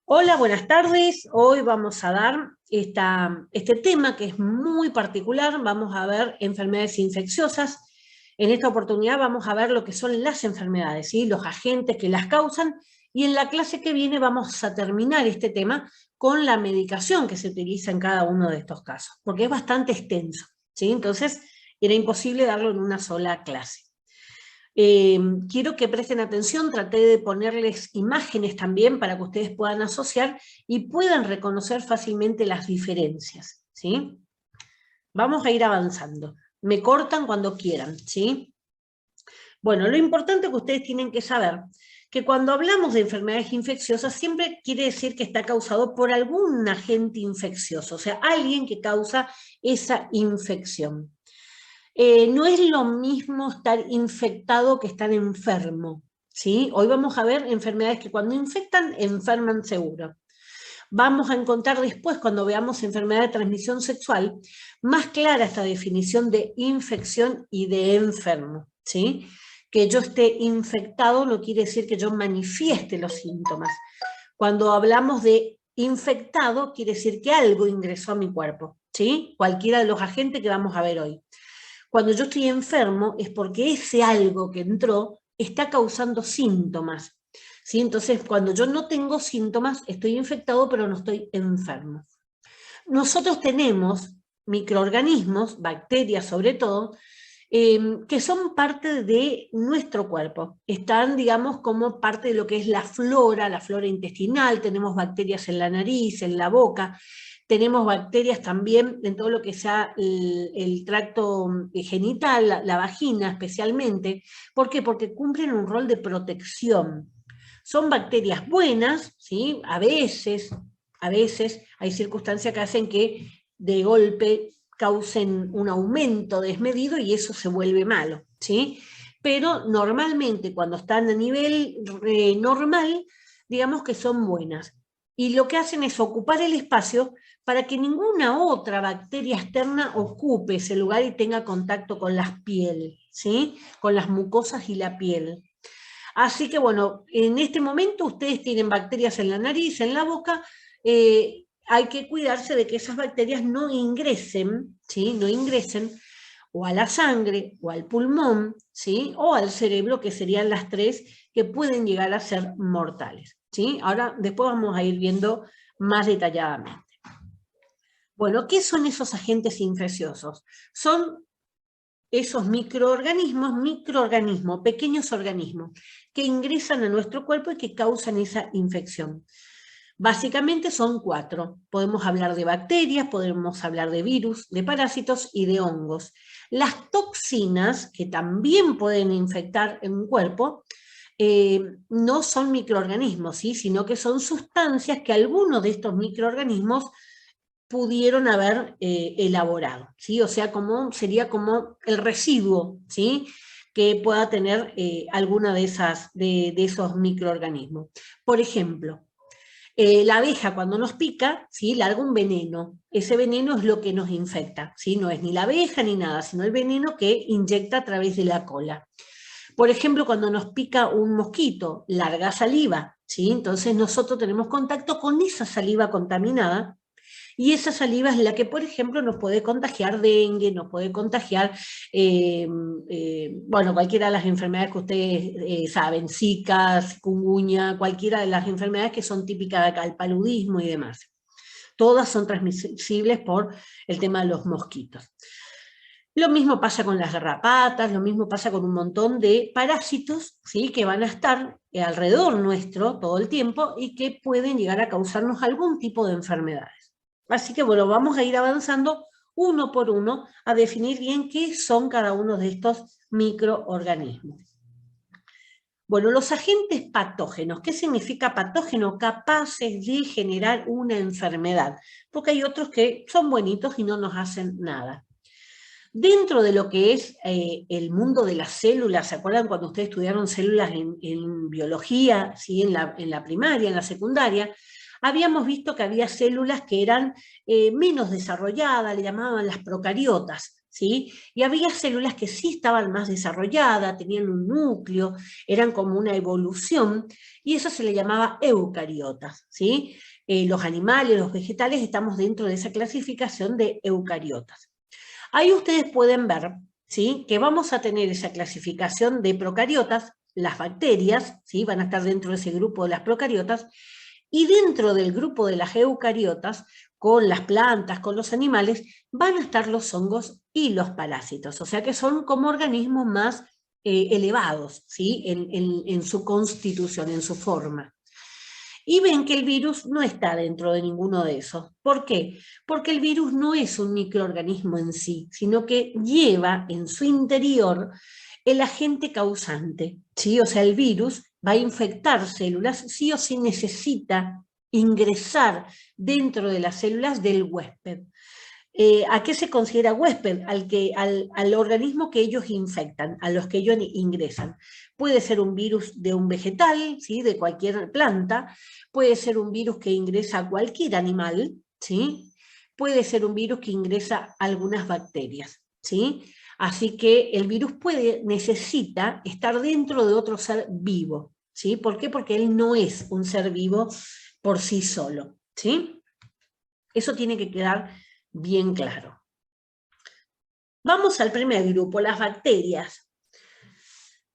Hola, buenas tardes. Hoy vamos a dar este tema que es muy particular. Vamos a ver enfermedades infecciosas. En esta oportunidad vamos a ver lo que son las enfermedades, ¿sí? Los agentes que las causan. Y en la clase que viene vamos a terminar este tema con la medicación que se utiliza en cada uno de estos casos, porque es bastante extenso, ¿sí? Entonces era imposible darlo en una sola clase. Quiero que presten atención, traté de ponerles imágenes también para que ustedes puedan asociar y puedan reconocer fácilmente las diferencias, ¿sí? Vamos a ir avanzando. Me cortan cuando quieran, ¿sí? Bueno, lo importante que ustedes tienen que saber, que cuando hablamos de enfermedades infecciosas, siempre quiere decir que está causado por algún agente infeccioso, o sea, alguien que causa esa infección. No es lo mismo estar infectado que estar enfermo, ¿sí? Hoy vamos a ver enfermedades que cuando infectan, enferman seguro. Vamos a encontrar después, cuando veamos enfermedad de transmisión sexual, más clara esta definición de infección y de enfermo, ¿sí? Que yo esté infectado no quiere decir que yo manifieste los síntomas. Cuando hablamos de infectado, quiere decir que algo ingresó a mi cuerpo, ¿sí? Cualquiera de los agentes que vamos a ver hoy. Cuando yo estoy enfermo es porque ese algo que entró está causando síntomas, ¿sí? Entonces, cuando yo no tengo síntomas, estoy infectado, pero no estoy enfermo. Nosotros tenemos microorganismos, bacterias sobre todo, que son parte de nuestro cuerpo. Están, digamos, como parte de lo que es la flora intestinal. Tenemos bacterias en la nariz, en la boca. Tenemos bacterias también en todo lo que sea el tracto genital, la vagina especialmente. ¿Por qué? Porque cumplen un rol de protección. Son bacterias buenas, ¿sí? A veces hay circunstancias que hacen que de golpe causen un aumento desmedido y eso se vuelve malo, ¿sí? Pero normalmente cuando están a nivel normal, digamos que son buenas. Y lo que hacen es ocupar el espacio para que ninguna otra bacteria externa ocupe ese lugar y tenga contacto con la piel, ¿sí? Con las mucosas y la piel. Así que bueno, en este momento ustedes tienen bacterias en la nariz, en la boca, hay que cuidarse de que esas bacterias no ingresen, ¿sí? No ingresen o a la sangre, o al pulmón, ¿sí? O al cerebro, que serían las tres que pueden llegar a ser mortales, ¿sí? Ahora, después vamos a ir viendo más detalladamente. Bueno, ¿qué son esos agentes infecciosos? Son esos microorganismos, pequeños organismos, que ingresan a nuestro cuerpo y que causan esa infección. Básicamente son 4. Podemos hablar de bacterias, podemos hablar de virus, de parásitos y de hongos. Las toxinas, que también pueden infectar en un cuerpo, no son microorganismos, ¿sí? Sino que son sustancias que algunos de estos microorganismos pudieron haber elaborado, ¿sí? O sea, sería como el residuo, ¿sí? Que pueda tener alguna de esos microorganismos. Por ejemplo, la abeja cuando nos pica, ¿sí? Larga un veneno. Ese veneno es lo que nos infecta, ¿sí? No es ni la abeja ni nada, sino el veneno que inyecta a través de la cola. Por ejemplo, cuando nos pica un mosquito, larga saliva, ¿sí? Entonces nosotros tenemos contacto con esa saliva contaminada. Y esa saliva es la que, por ejemplo, nos puede contagiar dengue, nos puede contagiar, bueno, cualquiera de las enfermedades que ustedes saben, Zika, chikungunya, cualquiera de las enfermedades que son típicas de acá, el paludismo y demás. Todas son transmisibles por el tema de los mosquitos. Lo mismo pasa con las garrapatas, lo mismo pasa con un montón de parásitos, ¿sí? Que van a estar alrededor nuestro todo el tiempo y que pueden llegar a causarnos algún tipo de enfermedades. Así que bueno, vamos a ir avanzando uno por uno a definir bien qué son cada uno de estos microorganismos. Bueno, los agentes patógenos. ¿Qué significa patógeno? Capaces de generar una enfermedad, porque hay otros que son buenitos y no nos hacen nada. Dentro de lo que es el mundo de las células, ¿se acuerdan cuando ustedes estudiaron células en biología, ¿sí? en la primaria, en la secundaria? Habíamos visto que había células que eran menos desarrolladas, le llamaban las procariotas, ¿sí? Y había células que sí estaban más desarrolladas, tenían un núcleo, eran como una evolución, y eso se le llamaba eucariotas, ¿sí? Los animales, los vegetales, estamos dentro de esa clasificación de eucariotas. Ahí ustedes pueden ver, ¿sí?, que vamos a tener esa clasificación de procariotas, las bacterias, ¿sí?, van a estar dentro de ese grupo de las procariotas, y dentro del grupo de las eucariotas, con las plantas, con los animales, van a estar los hongos y los parásitos, o sea que son como organismos más elevados, ¿sí?, en su constitución, en su forma. Y ven que el virus no está dentro de ninguno de esos. ¿Por qué? Porque el virus no es un microorganismo en sí, sino que lleva en su interior el agente causante, ¿sí? O sea, el virus va a infectar células, sí o sí necesita ingresar dentro de las células del huésped. ¿A qué se considera huésped? Al organismo que ellos infectan, a los que ellos ingresan. Puede ser un virus de un vegetal, ¿sí?, de cualquier planta, puede ser un virus que ingresa a cualquier animal, ¿sí?, puede ser un virus que ingresa a algunas bacterias, ¿sí? Así que el virus necesita estar dentro de otro ser vivo, ¿sí? ¿Por qué? Porque él no es un ser vivo por sí solo, ¿sí? Eso tiene que quedar bien claro. Vamos al primer grupo, las bacterias.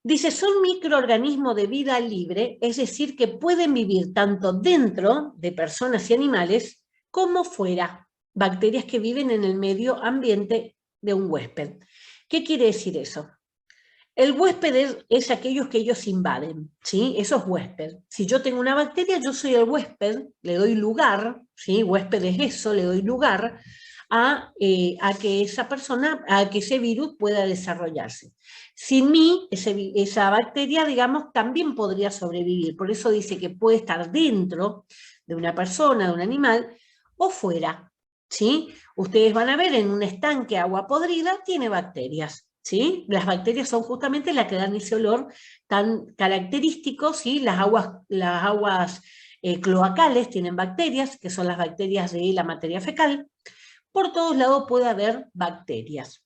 Dice, son microorganismos de vida libre, es decir, que pueden vivir tanto dentro de personas y animales como fuera. Bacterias que viven en el medio ambiente de un huésped. ¿Qué quiere decir eso? El huésped es aquellos que ellos invaden, ¿sí? Eso es huésped. Si yo tengo una bacteria, yo soy el huésped, le doy lugar, ¿sí? Huésped es eso, le doy lugar a que esa persona, a que ese virus pueda desarrollarse. Sin mí, esa bacteria, digamos, también podría sobrevivir. Por eso dice que puede estar dentro de una persona, de un animal, o fuera, ¿sí? Ustedes van a ver en un estanque agua podrida, tiene bacterias, ¿sí? Las bacterias son justamente las que dan ese olor tan característico, ¿sí? Las aguas cloacales tienen bacterias, que son las bacterias de la materia fecal. Por todos lados puede haber bacterias.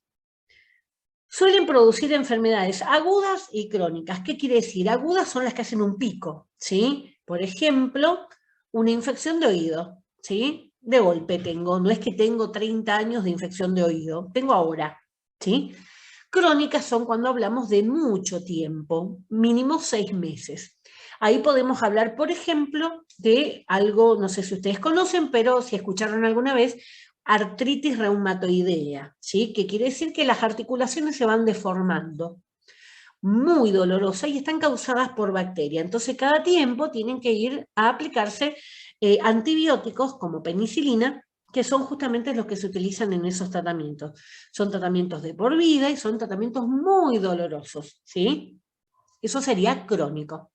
Suelen producir enfermedades agudas y crónicas. ¿Qué quiere decir? Agudas son las que hacen un pico, ¿sí? Por ejemplo, una infección de oído, ¿sí? De golpe tengo, no es que tengo 30 años de infección de oído, tengo ahora, ¿sí? Crónicas son cuando hablamos de mucho tiempo, mínimo 6 meses. Ahí podemos hablar, por ejemplo, de algo, no sé si ustedes conocen, pero si escucharon alguna vez, artritis reumatoidea, ¿sí? Que quiere decir que las articulaciones se van deformando. Muy dolorosa y están causadas por bacteria. Entonces, cada tiempo tienen que ir a aplicarse antibióticos como penicilina, que son justamente los que se utilizan en esos tratamientos. Son tratamientos de por vida y son tratamientos muy dolorosos, ¿sí? Eso sería crónico.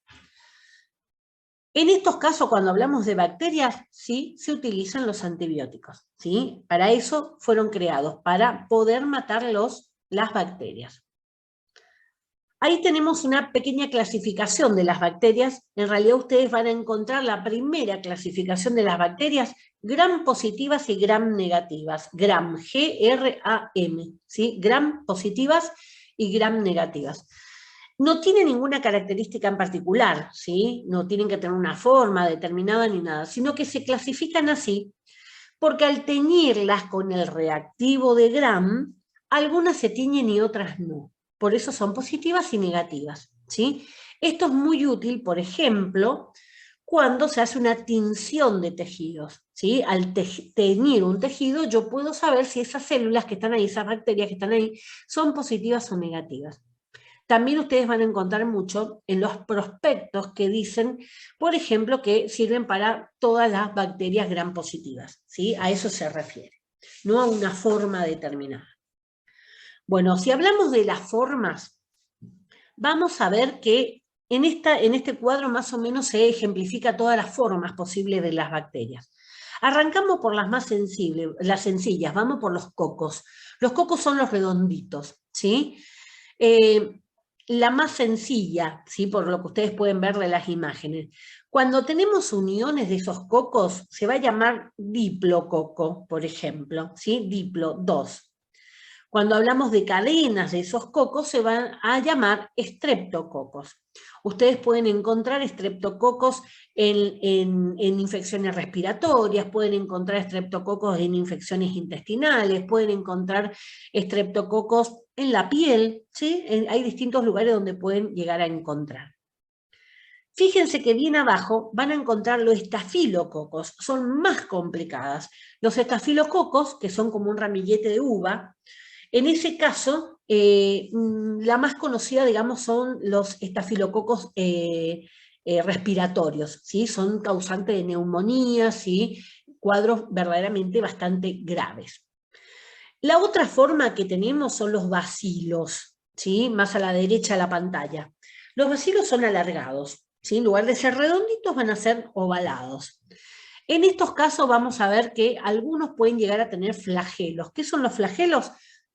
En estos casos, cuando hablamos de bacterias, sí se utilizan los antibióticos, ¿sí? Para eso fueron creados, para poder matar las bacterias. Ahí tenemos una pequeña clasificación de las bacterias. En realidad ustedes van a encontrar la primera clasificación de las bacterias, gram positivas y gram negativas. Gram, G-R-A-M, ¿sí? Gram positivas y gram negativas. No tiene ninguna característica en particular, ¿sí? No tienen que tener una forma determinada ni nada, sino que se clasifican así porque al teñirlas con el reactivo de Gram, algunas se tiñen y otras no. Por eso son positivas y negativas, ¿sí? Esto es muy útil, por ejemplo, cuando se hace una tinción de tejidos, ¿sí? Al teñir un tejido, yo puedo saber si esas células que están ahí, esas bacterias que están ahí, son positivas o negativas. También ustedes van a encontrar mucho en los prospectos que dicen, por ejemplo, que sirven para todas las bacterias gram positivas, ¿sí? A eso se refiere, no a una forma determinada. Bueno, si hablamos de las formas, vamos a ver que en este cuadro más o menos se ejemplifica todas las formas posibles de las bacterias. Arrancamos por las más sensibles, las sencillas, vamos por los cocos. Los cocos son los redonditos, ¿sí? La más sencilla, ¿sí? Por lo que ustedes pueden ver de las imágenes. Cuando tenemos uniones de esos cocos, se va a llamar diplococo, por ejemplo, ¿sí? Diplo, 2. Cuando hablamos de cadenas de esos cocos, se van a llamar estreptococos. Ustedes pueden encontrar estreptococos en infecciones respiratorias, pueden encontrar estreptococos en infecciones intestinales, pueden encontrar estreptococos en la piel, ¿sí? Hay distintos lugares donde pueden llegar a encontrar. Fíjense que bien abajo van a encontrar los estafilococos, son más complicadas. Los estafilococos, que son como un ramillete de uva, en ese caso, la más conocida, digamos, son los estafilococos respiratorios, ¿sí? Son causantes de neumonías y cuadros verdaderamente bastante graves. La otra forma que tenemos son los bacilos, ¿sí? Más a la derecha de la pantalla. Los bacilos son alargados, ¿sí? En lugar de ser redonditos van a ser ovalados. En estos casos vamos a ver que algunos pueden llegar a tener flagelos. ¿Qué son los flagelos?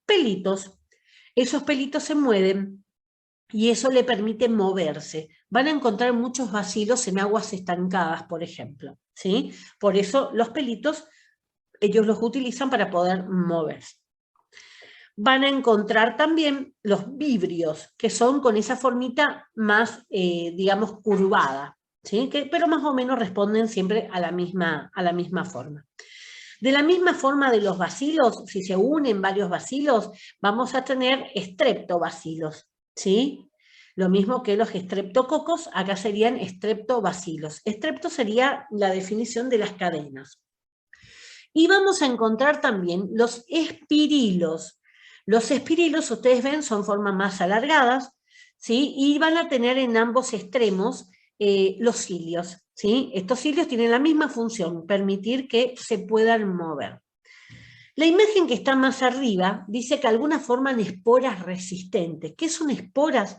Pelitos. Esos pelitos se mueven y eso le permite moverse. Van a encontrar muchos bacilos en aguas estancadas, por ejemplo, ¿sí? Por eso los pelitos, ellos los utilizan para poder moverse. Van a encontrar también los vibrios, que son con esa formita más, digamos, curvada, ¿sí? Pero más o menos responden siempre a la misma forma. De la misma forma de los bacilos, si se unen varios bacilos, vamos a tener estreptobacilos, ¿sí? Lo mismo que los estreptococos, acá serían estreptobacilos. Estrepto sería la definición de las cadenas. Y vamos a encontrar también los espirilos. Los espirilos, ustedes ven, son formas más alargadas, ¿sí? Y van a tener en ambos extremos los cilios, ¿sí? Estos cilios tienen la misma función, permitir que se puedan mover. La imagen que está más arriba dice que algunas forman esporas resistentes. ¿Qué son esporas?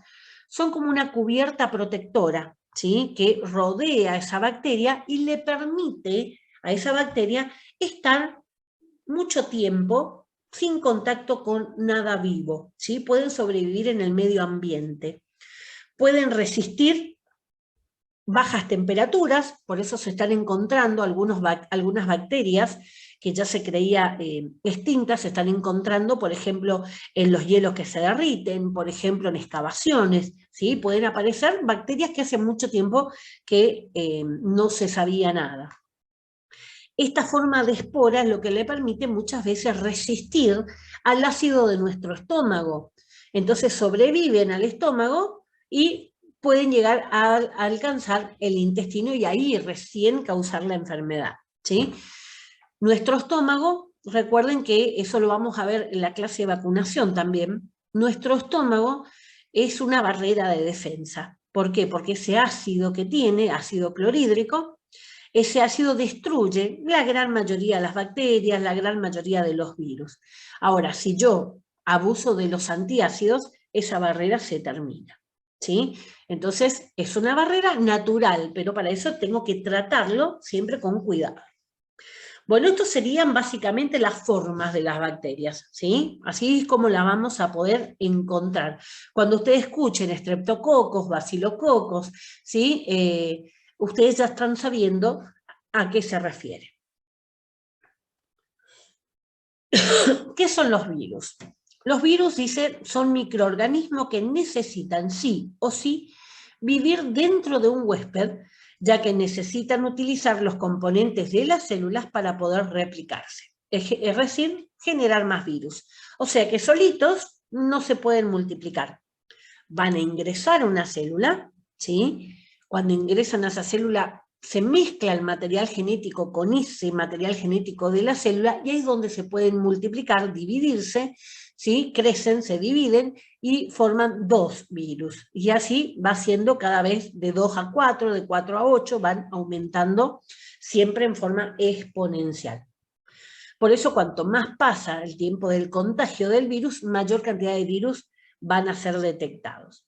Son como una cubierta protectora, ¿sí? Que rodea a esa bacteria y le permite a esa bacteria estar mucho tiempo sin contacto con nada vivo, ¿sí? Pueden sobrevivir en el medio ambiente. Pueden resistir bajas temperaturas, por eso se están encontrando algunas bacterias que ya se creía extintas, se están encontrando, por ejemplo, en los hielos que se derriten, por ejemplo, en excavaciones, ¿sí? Pueden aparecer bacterias que hace mucho tiempo que no se sabía nada. Esta forma de espora es lo que le permite muchas veces resistir al ácido de nuestro estómago. Entonces sobreviven al estómago y pueden llegar a alcanzar el intestino y ahí recién causar la enfermedad, ¿sí? Nuestro estómago, recuerden que eso lo vamos a ver en la clase de vacunación también, nuestro estómago es una barrera de defensa. ¿Por qué? Porque ese ácido que tiene, ácido clorhídrico, ese ácido destruye la gran mayoría de las bacterias, la gran mayoría de los virus. Ahora, si yo abuso de los antiácidos, esa barrera se termina, ¿sí? Entonces, es una barrera natural, pero para eso tengo que tratarlo siempre con cuidado. Bueno, estos serían básicamente las formas de las bacterias, ¿sí? Así es como las vamos a poder encontrar. Cuando ustedes escuchen estreptococos, bacilococos, ¿sí? Ustedes ya están sabiendo a qué se refiere. ¿Qué son los virus? Los virus, dice, son microorganismos que necesitan sí o sí vivir dentro de un huésped, ya que necesitan utilizar los componentes de las células para poder replicarse. Es decir, generar más virus. O sea que solitos no se pueden multiplicar. Van a ingresar a una célula, ¿sí? Cuando ingresan a esa célula se mezcla el material genético con ese material genético de la célula y ahí es donde se pueden multiplicar, dividirse, ¿sí? Crecen, se dividen y forman 2 virus. Y así va siendo cada vez de 2 a 4, de 4 a 8, van aumentando siempre en forma exponencial. Por eso cuanto más pasa el tiempo del contagio del virus, mayor cantidad de virus van a ser detectados.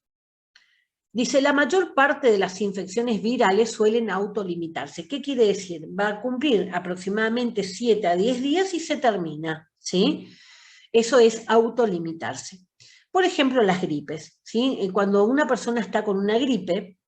Dice, la mayor parte de las infecciones virales suelen autolimitarse. ¿Qué quiere decir? Va a cumplir aproximadamente 7 a 10 días y se termina, ¿sí? Eso es autolimitarse. Por ejemplo, las gripes, ¿sí? Cuando una persona está con una gripe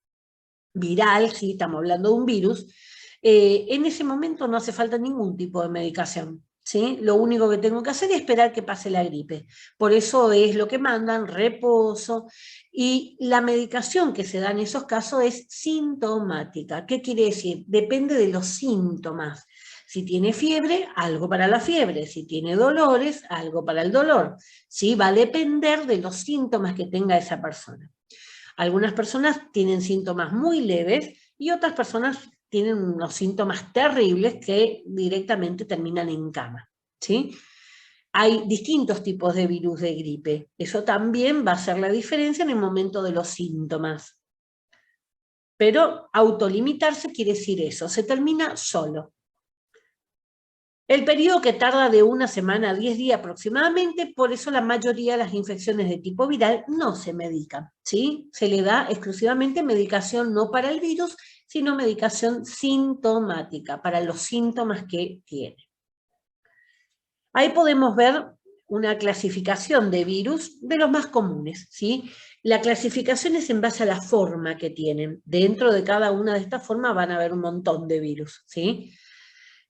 viral, ¿sí? Estamos hablando de un virus, en ese momento no hace falta ningún tipo de medicación, ¿sí? Lo único que tengo que hacer es esperar que pase la gripe. Por eso es lo que mandan, reposo. Y la medicación que se da en esos casos es sintomática. ¿Qué quiere decir? Depende de los síntomas. Si tiene fiebre, algo para la fiebre. Si tiene dolores, algo para el dolor. ¿Sí? Va a depender de los síntomas que tenga esa persona. Algunas personas tienen síntomas muy leves y otras personas tienen unos síntomas terribles que directamente terminan en cama, ¿sí? Hay distintos tipos de virus de gripe. Eso también va a hacer la diferencia en el momento de los síntomas. Pero autolimitarse quiere decir eso, se termina solo. El periodo que tarda de 1 semana a 10 días aproximadamente, por eso la mayoría de las infecciones de tipo viral no se medican, ¿sí? Se le da exclusivamente medicación no para el virus, sino medicación sintomática, para los síntomas que tiene. Ahí podemos ver una clasificación de virus de los más comunes, ¿sí? La clasificación es en base a la forma que tienen. Dentro de cada una de estas formas van a haber un montón de virus, ¿sí?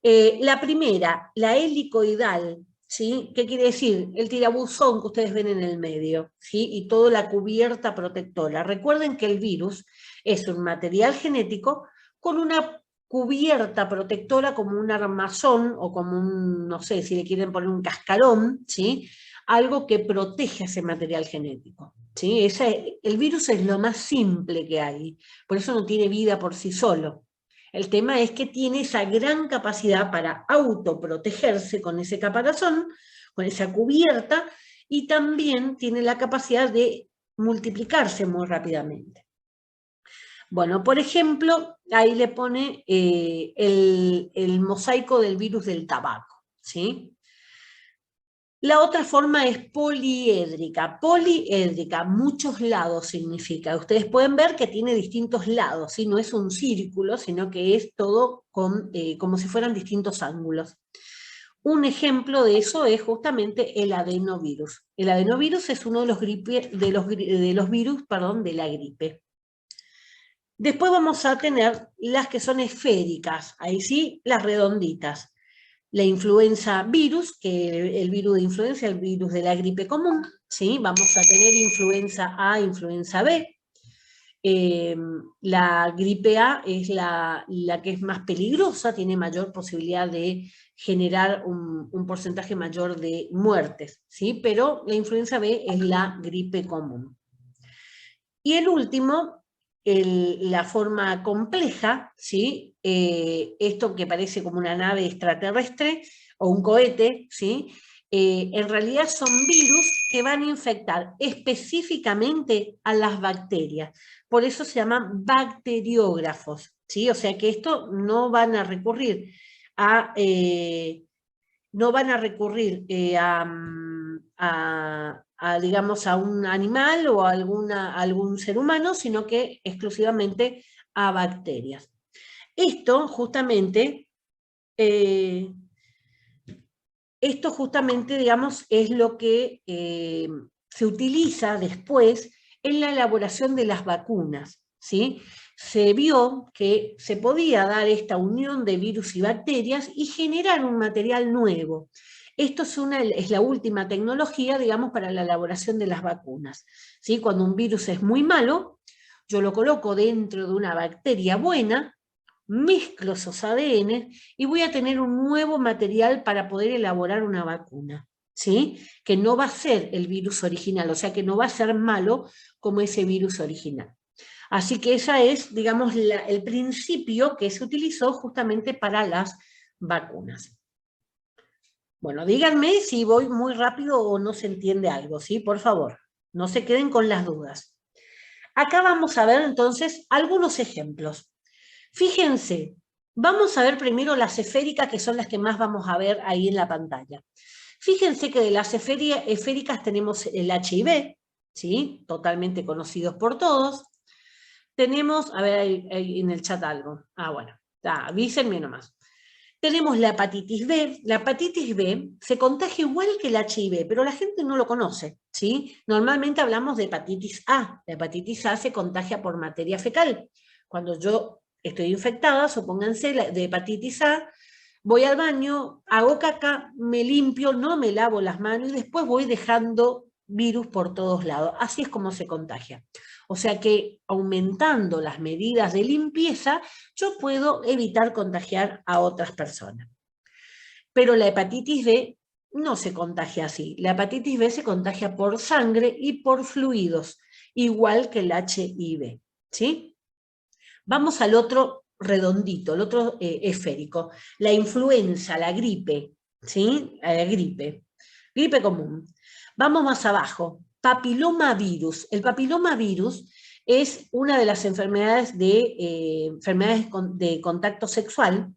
La primera, la helicoidal, ¿sí? ¿Qué quiere decir? El tirabuzón que ustedes ven en el medio, ¿sí? Y toda la cubierta protectora. Recuerden que el virus es un material genético con una cubierta protectora como un armazón o como un, no sé, si le quieren poner un cascarón, ¿sí? Algo que protege ese material genético, ¿sí? El virus es lo más simple que hay, por eso no tiene vida por sí solo. El tema es que tiene esa gran capacidad para autoprotegerse con ese caparazón, con esa cubierta, y también tiene la capacidad de multiplicarse muy rápidamente. Bueno, por ejemplo, ahí le pone el mosaico del virus del tabaco, ¿sí? La otra forma es poliédrica. Poliédrica, muchos lados significa. Ustedes pueden ver que tiene distintos lados, ¿sí? No es un círculo, sino que es todo como si fueran distintos ángulos. Un ejemplo de eso es justamente el adenovirus. El adenovirus es uno de los virus de la gripe. Después vamos a tener las que son esféricas, ahí sí, las redonditas. La influenza virus, que el virus de influenza, el virus de la gripe común, ¿sí? Vamos a tener influenza A, influenza B. La gripe A es la que es más peligrosa, tiene mayor posibilidad de generar un porcentaje mayor de muertes, ¿sí? Pero la influenza B es la gripe común. Y el último, la forma compleja, ¿sí? Esto que parece como una nave extraterrestre o un cohete, ¿sí? En realidad son virus que van a infectar específicamente a las bacterias. Por eso se llaman bacteriógrafos, ¿sí? O sea que esto no van a recurrir a... digamos, a un animal o a algún ser humano, sino que exclusivamente a bacterias. Esto justamente, digamos, es lo que se utiliza después en la elaboración de las vacunas, ¿sí? Se vio que se podía dar esta unión de virus y bacterias y generar un material nuevo. Esto es la última tecnología, digamos, para la elaboración de las vacunas, ¿sí? Cuando un virus es muy malo, yo lo coloco dentro de una bacteria buena, mezclo esos ADN y voy a tener un nuevo material para poder elaborar una vacuna, ¿sí? Que no va a ser el virus original, o sea que no va a ser malo como ese virus original. Así que ese es, digamos, el principio que se utilizó justamente para las vacunas. Bueno, díganme si voy muy rápido o no se entiende algo, ¿sí? Por favor, no se queden con las dudas. Acá vamos a ver entonces algunos ejemplos. Fíjense, vamos a ver primero las esféricas, que son las que más vamos a ver ahí en la pantalla. Fíjense que de las esféricas tenemos el HIV, ¿sí? Totalmente conocidos por todos. Tenemos, a ver ahí en el chat algo. Bueno, avísenme nomás. Tenemos la hepatitis B. La hepatitis B se contagia igual que el HIV, pero la gente no lo conoce, ¿sí? Normalmente hablamos de hepatitis A. La hepatitis A se contagia por materia fecal. Cuando yo estoy infectada, supónganse, de hepatitis A, Voy al baño, hago caca, me limpio, no me lavo las manos y después voy dejando virus por todos lados. Así es como se contagia. O sea que aumentando las medidas de limpieza, yo puedo evitar contagiar a otras personas. Pero la hepatitis B no se contagia así. La hepatitis B se contagia por sangre y por fluidos, igual que el HIV. ¿Sí? Vamos al otro redondito, el otro esférico. La influenza, la gripe, ¿sí? La gripe. Gripe común. Vamos más abajo. Papilomavirus. El papilomavirus es una de las enfermedades de contacto sexual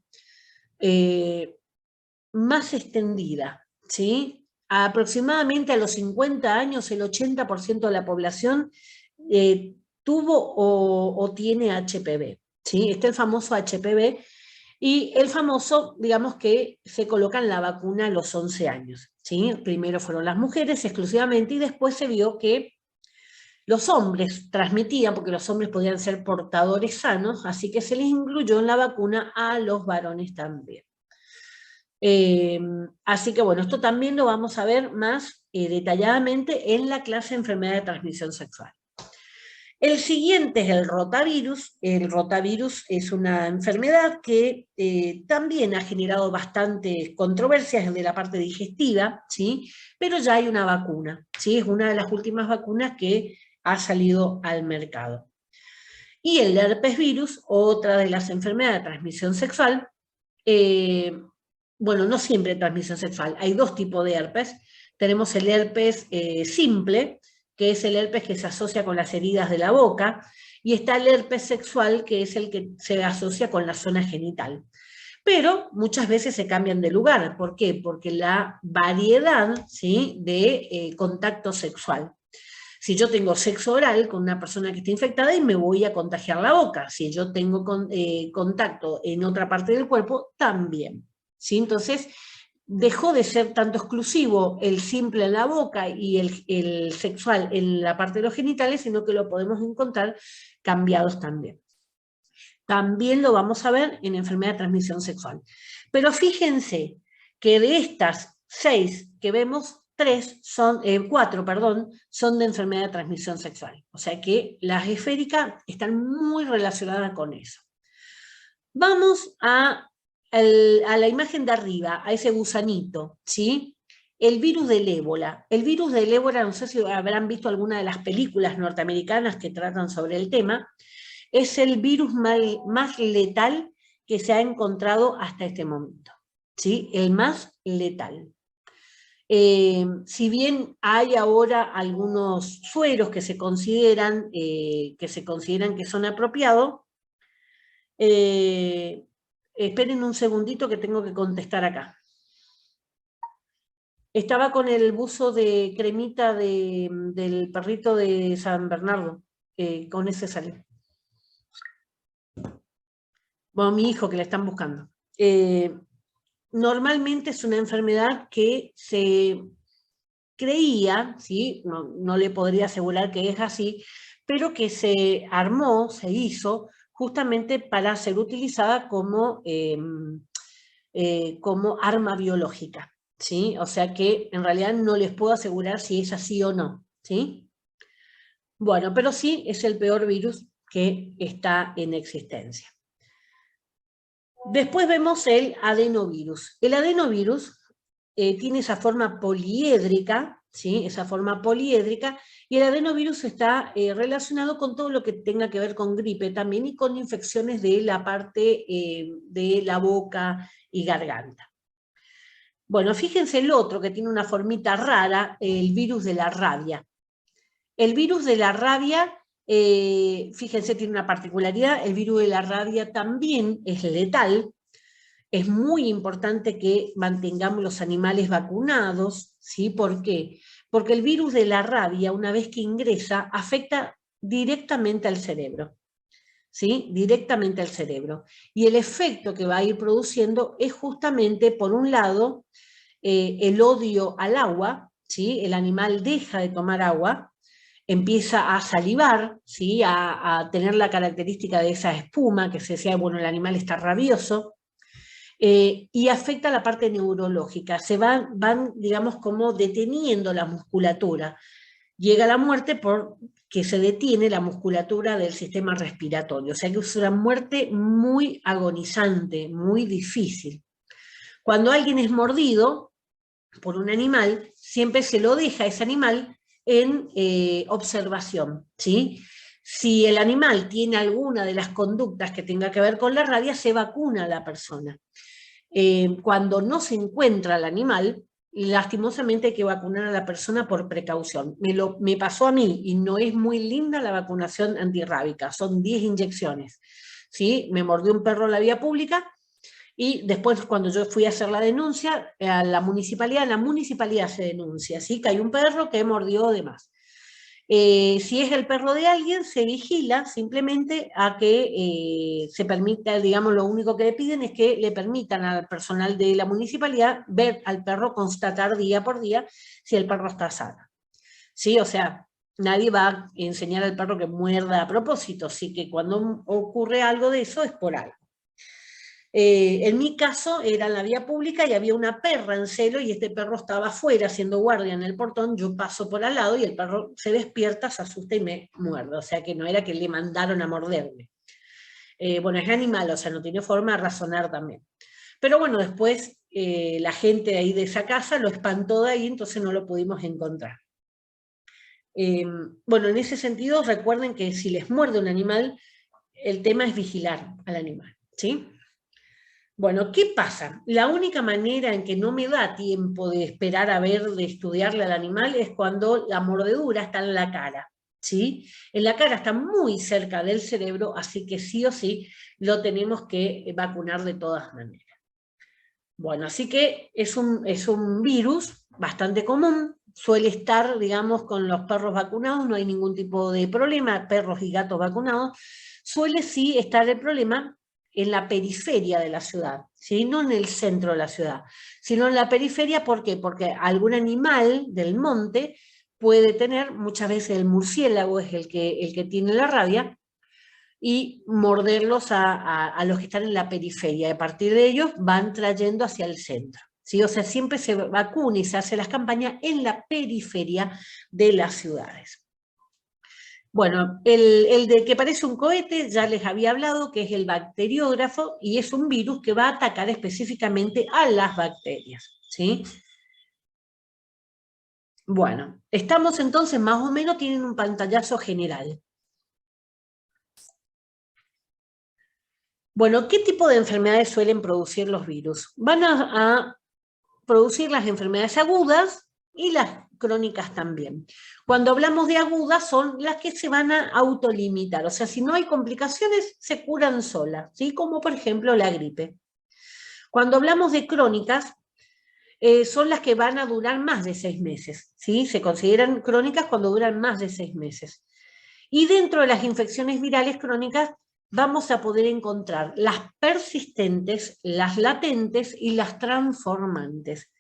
más extendida, ¿sí? Aproximadamente a los 50 años, el 80% de la población tuvo o tiene HPV, ¿sí? Está el famoso HPV y el famoso, digamos que se coloca en la vacuna a los 11 años, ¿sí? Primero fueron las mujeres exclusivamente y después se vio que los hombres transmitían, porque los hombres podían ser portadores sanos, así que se les incluyó en la vacuna a los varones también. Así que bueno, esto también lo vamos a ver más detalladamente en la clase de enfermedad de transmisión sexual. El siguiente es el rotavirus. El rotavirus es una enfermedad que también ha generado bastantes controversias de la parte digestiva, ¿sí? Pero ya hay una vacuna, ¿sí? Es una de las últimas vacunas que ha salido al mercado. Y el herpes virus, otra de las enfermedades de transmisión sexual, bueno, no siempre transmisión sexual, hay dos tipos de herpes. Tenemos el herpes simple, que es el herpes que se asocia con las heridas de la boca, y está el herpes sexual, que es el que se asocia con la zona genital. Pero muchas veces se cambian de lugar. ¿Por qué? Porque la variedad, ¿sí?, de contacto sexual. Si yo tengo sexo oral con una persona que está infectada y me voy a contagiar la boca. Si yo tengo contacto en otra parte del cuerpo, también. ¿Sí? Entonces, dejó de ser tanto exclusivo el simple en la boca y el sexual en la parte de los genitales, sino que lo podemos encontrar cambiados también. También lo vamos a ver en enfermedad de transmisión sexual. Pero fíjense que de estas 6 que vemos, 4, son de enfermedad de transmisión sexual. O sea que las esféricas están muy relacionadas con eso. Vamos a la imagen de arriba, a ese gusanito, ¿sí? El virus del ébola. El virus del ébola, no sé si habrán visto alguna de las películas norteamericanas que tratan sobre el tema, es el virus más letal que se ha encontrado hasta este momento, ¿sí? El más letal. Si bien hay ahora algunos sueros que se consideran que son apropiados, esperen un segundito que tengo que contestar acá. Estaba con el buzo de cremita del perrito de San Bernardo, con ese salí. Bueno, mi hijo que la están buscando. Normalmente es una enfermedad que se creía, ¿sí? No le podría asegurar que es así, pero que se armó, se hizo, justamente para ser utilizada como arma biológica, ¿sí? O sea que en realidad no les puedo asegurar si es así o no, ¿sí? Bueno, pero sí es el peor virus que está en existencia. Después vemos el adenovirus. El adenovirus tiene esa forma poliédrica, ¿sí? Esa forma poliédrica, y el adenovirus está relacionado con todo lo que tenga que ver con gripe también y con infecciones de la parte de la boca y garganta. Bueno, fíjense el otro que tiene una formita rara, el virus de la rabia. El virus de la rabia, fíjense, tiene una particularidad, el virus de la rabia también es letal. Es muy importante que mantengamos los animales vacunados, ¿sí? ¿Por qué? Porque el virus de la rabia, una vez que ingresa, afecta directamente al cerebro, ¿sí? Directamente al cerebro. Y el efecto que va a ir produciendo es justamente, por un lado, el odio al agua, ¿sí? El animal deja de tomar agua, empieza a salivar, ¿sí? A tener la característica de esa espuma, que se decía, bueno, el animal está rabioso. y afecta la parte neurológica. Se van, digamos, como deteniendo la musculatura. Llega la muerte porque se detiene la musculatura del sistema respiratorio. O sea que es una muerte muy agonizante, muy difícil. Cuando alguien es mordido por un animal, siempre se lo deja a ese animal en observación, ¿sí? Si el animal tiene alguna de las conductas que tenga que ver con la rabia, se vacuna a la persona. Cuando no se encuentra el animal, lastimosamente hay que vacunar a la persona por precaución. Me pasó a mí y no es muy linda la vacunación antirrábica, son 10 inyecciones. ¿Sí? Me mordió un perro en la vía pública y después cuando yo fui a hacer la denuncia a la municipalidad se denuncia, ¿sí? Que hay un perro que mordió de más. Si es el perro de alguien, se vigila simplemente a que se permita, digamos, lo único que le piden es que le permitan al personal de la municipalidad ver al perro, constatar día por día si el perro está sano. ¿Sí? O sea, nadie va a enseñar al perro que muerda a propósito, así que cuando ocurre algo de eso es por algo. En mi caso era en la vía pública y había una perra en celo y este perro estaba afuera haciendo guardia en el portón, yo paso por al lado y el perro se despierta, se asusta y me muerde, o sea que no era que le mandaron a morderme. Bueno, es animal, o sea, no tiene forma de razonar también. Pero bueno, después la gente de ahí de esa casa lo espantó de ahí, entonces no lo pudimos encontrar. Bueno, en ese sentido recuerden que si les muerde un animal, el tema es vigilar al animal, ¿sí? Bueno, ¿qué pasa? La única manera en que no me da tiempo de esperar a ver, de estudiarle al animal, es cuando la mordedura está en la cara, ¿sí? En la cara está muy cerca del cerebro, así que sí o sí lo tenemos que vacunar de todas maneras. Bueno, así que es un virus bastante común, suele estar, digamos, con los perros vacunados, no hay ningún tipo de problema, perros y gatos vacunados, suele sí estar el problema en la periferia de la ciudad, ¿sí? No en el centro de la ciudad, sino en la periferia, ¿por qué? Porque algún animal del monte puede tener, muchas veces el murciélago es el que tiene la rabia, y morderlos a los que están en la periferia. A partir de ellos van trayendo hacia el centro. ¿Sí? O sea, siempre se vacuna y se hace las campañas en la periferia de las ciudades. Bueno, el de que parece un cohete, ya les había hablado, que es el bacteriógrafo, y es un virus que va a atacar específicamente a las bacterias. ¿Sí? Bueno, estamos entonces más o menos, tienen un pantallazo general. Bueno, ¿qué tipo de enfermedades suelen producir los virus? Van a producir las enfermedades agudas y las crónicas también. Cuando hablamos de agudas son las que se van a autolimitar, o sea, si no hay complicaciones, se curan solas, ¿sí? Como por ejemplo la gripe. Cuando hablamos de crónicas, son las que van a durar más de 6 meses, ¿sí? Se consideran crónicas cuando duran más de 6 meses. Y dentro de las infecciones virales crónicas vamos a poder encontrar las persistentes, las latentes y las transformantes.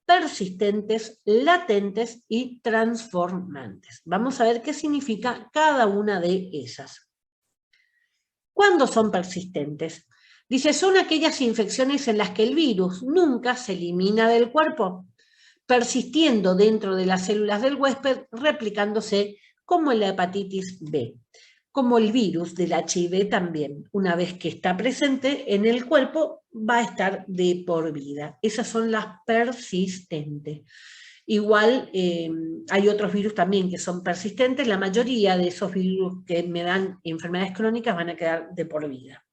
Persistentes, latentes y transformantes. Vamos a ver qué significa cada una de ellas. ¿Cuándo son persistentes? Dice, son aquellas infecciones en las que el virus nunca se elimina del cuerpo, persistiendo dentro de las células del huésped, replicándose como en la hepatitis B, como el virus del HIV también. Una vez que está presente en el cuerpo, va a estar de por vida. Esas son las persistentes. Igual hay otros virus también que son persistentes. La mayoría de esos virus que me dan enfermedades crónicas van a quedar de por vida.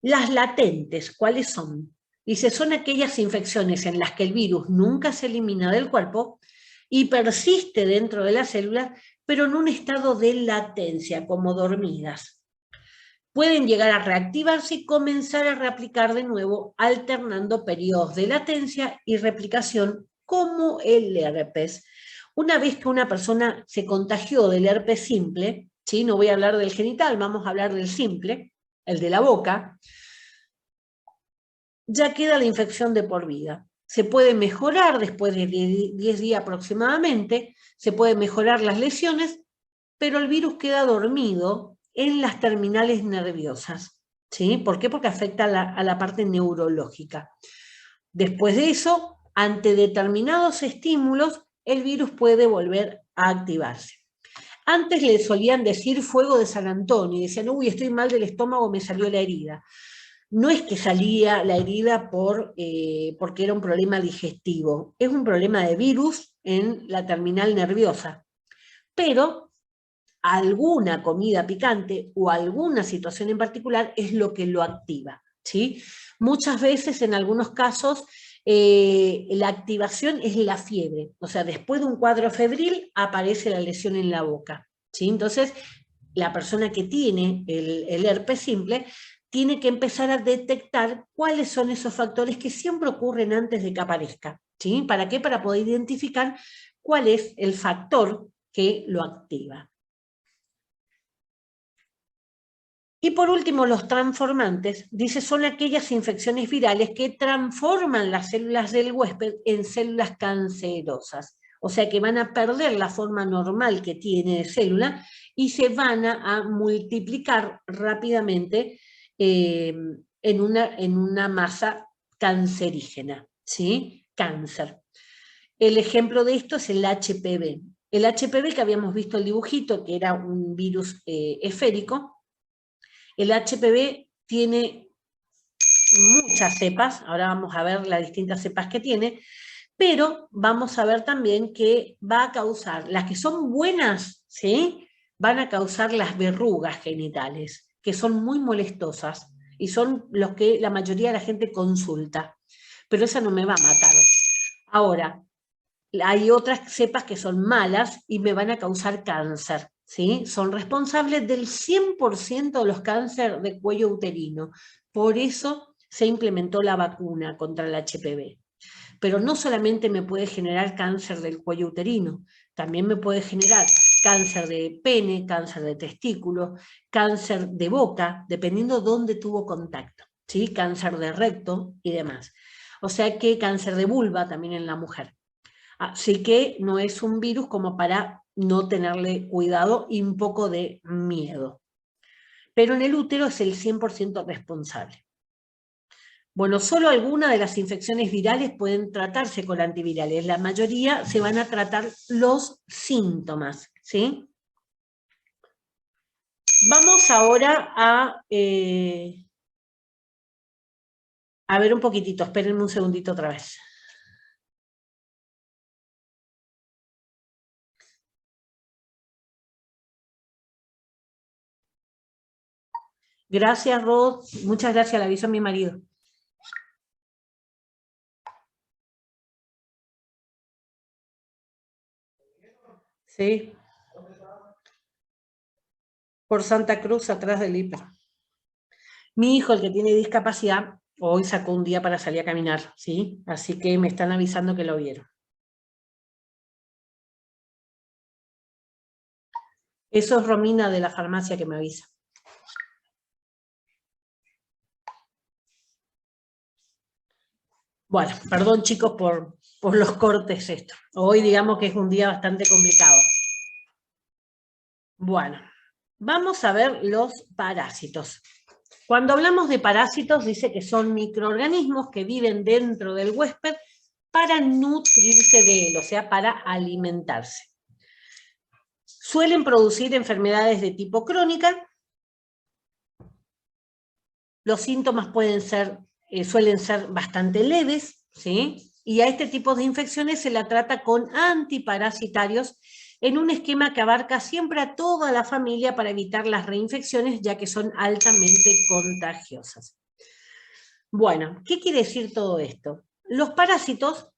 Las latentes, ¿cuáles son? Dice, son aquellas infecciones en las que el virus nunca se elimina del cuerpo y persiste dentro de las células, pero en un estado de latencia, como dormidas. Pueden llegar a reactivarse y comenzar a reaplicar de nuevo, alternando periodos de latencia y replicación, como el herpes. Una vez que una persona se contagió del herpes simple, ¿sí? No voy a hablar del genital, vamos a hablar del simple, el de la boca, ya queda la infección de por vida. Se puede mejorar después de 10 días aproximadamente, se pueden mejorar las lesiones, pero el virus queda dormido en las terminales nerviosas. ¿sí? ¿Por qué? Porque afecta a la parte neurológica. Después de eso, ante determinados estímulos, el virus puede volver a activarse. Antes le solían decir fuego de San Antonio, y decían, uy, estoy mal del estómago, me salió la herida. No es que salía la herida porque era un problema digestivo, es un problema de virus en la terminal nerviosa. Pero alguna comida picante o alguna situación en particular es lo que lo activa, ¿sí? Muchas veces, en algunos casos, la activación es la fiebre, o sea, después de un cuadro febril aparece la lesión en la boca, ¿sí? Entonces, la persona que tiene el herpes simple tiene que empezar a detectar cuáles son esos factores que siempre ocurren antes de que aparezca, ¿sí? ¿Para qué? Para poder identificar cuál es el factor que lo activa. Y por último, los transformantes, dice, son aquellas infecciones virales que transforman las células del huésped en células cancerosas. O sea que van a perder la forma normal que tiene de célula y se van a multiplicar rápidamente en una masa cancerígena, ¿sí? Cáncer. El ejemplo de esto es el HPV. El HPV, que habíamos visto el dibujito, que era un virus esférico. El HPV tiene muchas cepas, ahora vamos a ver las distintas cepas que tiene, pero vamos a ver también que va a causar, las que son buenas, ¿sí? Van a causar las verrugas genitales, que son muy molestosas y son los que la mayoría de la gente consulta, pero esa no me va a matar. Ahora, hay otras cepas que son malas y me van a causar cáncer, ¿sí? Son responsables del 100% de los cánceres de cuello uterino. Por eso se implementó la vacuna contra el HPV. Pero no solamente me puede generar cáncer del cuello uterino, también me puede generar cáncer de pene, cáncer de testículo, cáncer de boca, dependiendo dónde tuvo contacto, ¿sí? Cáncer de recto y demás. O sea que cáncer de vulva también en la mujer. Así que no es un virus como para no tenerle cuidado y un poco de miedo. Pero en el útero es el 100% responsable. Bueno, solo algunas de las infecciones virales pueden tratarse con antivirales. La mayoría se van a tratar los síntomas, ¿sí? Vamos ahora a ver un poquitito. Espérenme un segundito otra vez. Gracias, Rod. Muchas gracias, le aviso a mi marido. Sí. Por Santa Cruz, atrás del hiper. Mi hijo, el que tiene discapacidad, hoy sacó un día para salir a caminar, ¿sí? Así que me están avisando que lo vieron. Eso es Romina de la farmacia que me avisa. Bueno, perdón chicos por los cortes esto. Hoy digamos que es un día bastante complicado. Bueno, vamos a ver los parásitos. Cuando hablamos de parásitos, dice que son microorganismos que viven dentro del huésped para nutrirse de él, o sea, para alimentarse. Suelen producir enfermedades de tipo crónica. Los síntomas suelen ser bastante leves, ¿sí? Y a este tipo de infecciones se la trata con antiparasitarios en un esquema que abarca siempre a toda la familia para evitar las reinfecciones, ya que son altamente contagiosas. Bueno, ¿qué quiere decir todo esto? Los parásitos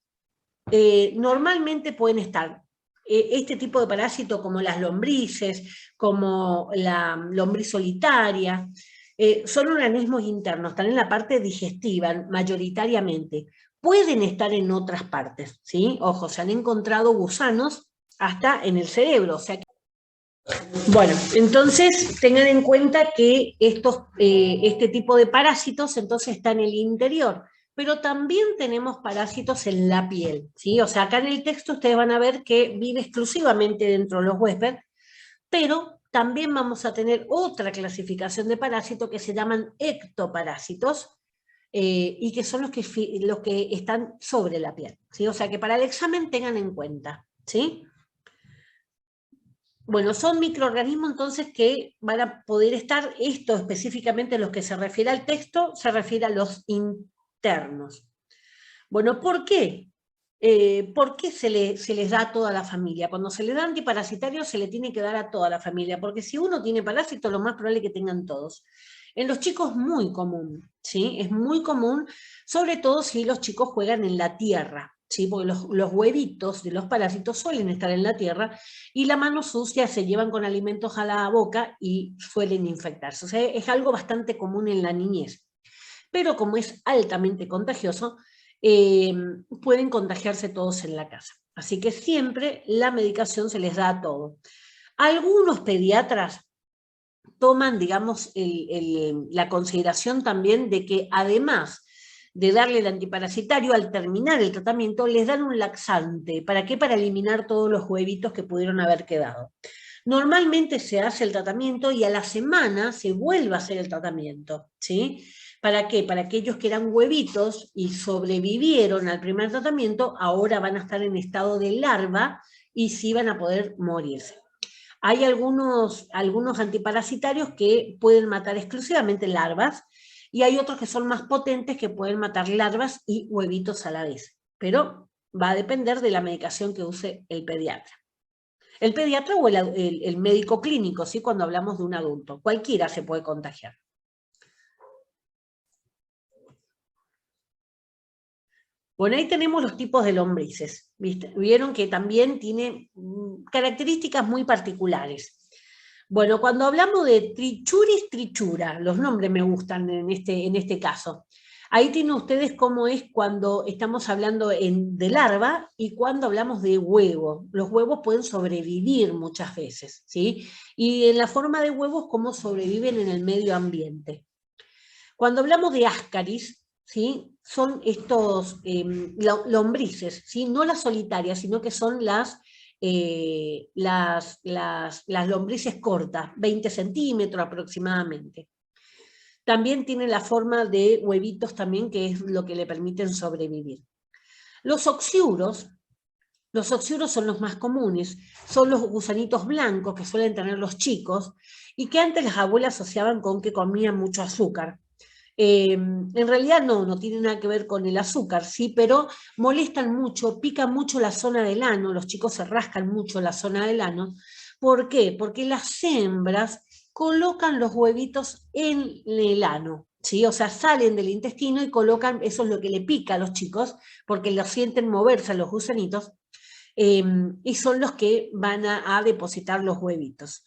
normalmente pueden estar este tipo de parásito como las lombrices, como la lombriz solitaria, son organismos internos, están en la parte digestiva mayoritariamente. Pueden estar en otras partes, ¿sí? Ojo, se han encontrado gusanos hasta en el cerebro, o sea que... Bueno, entonces tengan en cuenta que este tipo de parásitos entonces está en el interior, pero también tenemos parásitos en la piel, ¿sí? O sea, acá en el texto ustedes van a ver que vive exclusivamente dentro de los huéspedes, pero también vamos a tener otra clasificación de parásitos que se llaman ectoparásitos, y que son los que están sobre la piel, ¿sí? O sea que para el examen tengan en cuenta, ¿sí? Bueno, son microorganismos entonces que van a poder estar, esto específicamente los que se refiere al texto, se refiere a los internos. Bueno, ¿por qué? ¿Por qué se les da a toda la familia? Cuando se le da antiparasitario se le tiene que dar a toda la familia, porque si uno tiene parásito, lo más probable es que tengan todos. En los chicos es muy común, ¿sí? Es muy común, sobre todo si los chicos juegan en la tierra, ¿sí? Porque los huevitos de los parásitos suelen estar en la tierra y la mano sucia se llevan con alimentos a la boca y suelen infectarse. O sea, es algo bastante común en la niñez. Pero como es altamente contagioso, pueden contagiarse todos en la casa. Así que siempre la medicación se les da a todo. Algunos pediatras toman, digamos, la consideración también de que además de darle el antiparasitario, al terminar el tratamiento, les dan un laxante. ¿Para qué? Para eliminar todos los huevitos que pudieron haber quedado. Normalmente se hace el tratamiento y a la semana se vuelve a hacer el tratamiento, ¿sí? ¿Para qué? Para aquellos que eran huevitos y sobrevivieron al primer tratamiento, ahora van a estar en estado de larva y sí van a poder morirse. Hay algunos antiparasitarios que pueden matar exclusivamente larvas y hay otros que son más potentes que pueden matar larvas y huevitos a la vez. Pero va a depender de la medicación que use el pediatra. El pediatra o el médico clínico, ¿sí? Cuando hablamos de un adulto. Cualquiera se puede contagiar. Bueno, ahí tenemos los tipos de lombrices. ¿Viste? Vieron que también tiene características muy particulares. Bueno, cuando hablamos de Trichuris trichura, los nombres me gustan en este caso. Ahí tienen ustedes cómo es cuando estamos hablando de larva y cuando hablamos de huevo. Los huevos pueden sobrevivir muchas veces, ¿sí? Y en la forma de huevos, cómo sobreviven en el medio ambiente. Cuando hablamos de ascaris, ¿sí? Son estos lombrices, ¿sí? No las solitarias, sino que son las lombrices cortas, 20 centímetros aproximadamente. También tienen la forma de huevitos también, que es lo que le permiten sobrevivir. Los oxiuros son los más comunes, son los gusanitos blancos que suelen tener los chicos y que antes las abuelas asociaban con que comían mucho azúcar. En realidad no tiene nada que ver con el azúcar, sí, pero molestan mucho, pican mucho la zona del ano, los chicos se rascan mucho la zona del ano. ¿Por qué? Porque las hembras colocan los huevitos en el ano, ¿sí? O sea, salen del intestino y colocan, eso es lo que le pica a los chicos, porque los sienten moverse a los gusanitos, y son los que van a depositar los huevitos.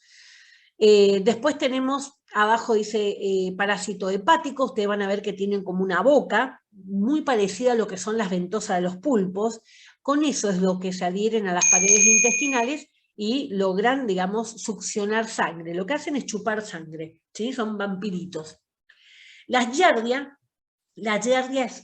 Después tenemos, abajo dice parásito hepático, ustedes van a ver que tienen como una boca, muy parecida a lo que son las ventosas de los pulpos, con eso es lo que se adhieren a las paredes intestinales y logran, digamos, succionar sangre. Lo que hacen es chupar sangre, ¿sí? Son vampiritos. La giardia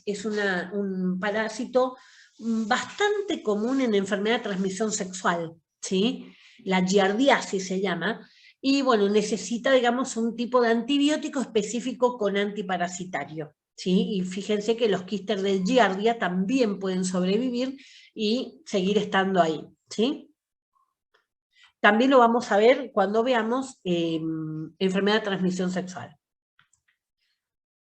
es un parásito bastante común en enfermedad de transmisión sexual, ¿sí? La giardiasis se llama, y bueno, necesita, digamos, un tipo de antibiótico específico con antiparasitario, ¿sí? Y fíjense que los quistes de giardia también pueden sobrevivir y seguir estando ahí, ¿sí? También lo vamos a ver cuando veamos enfermedad de transmisión sexual.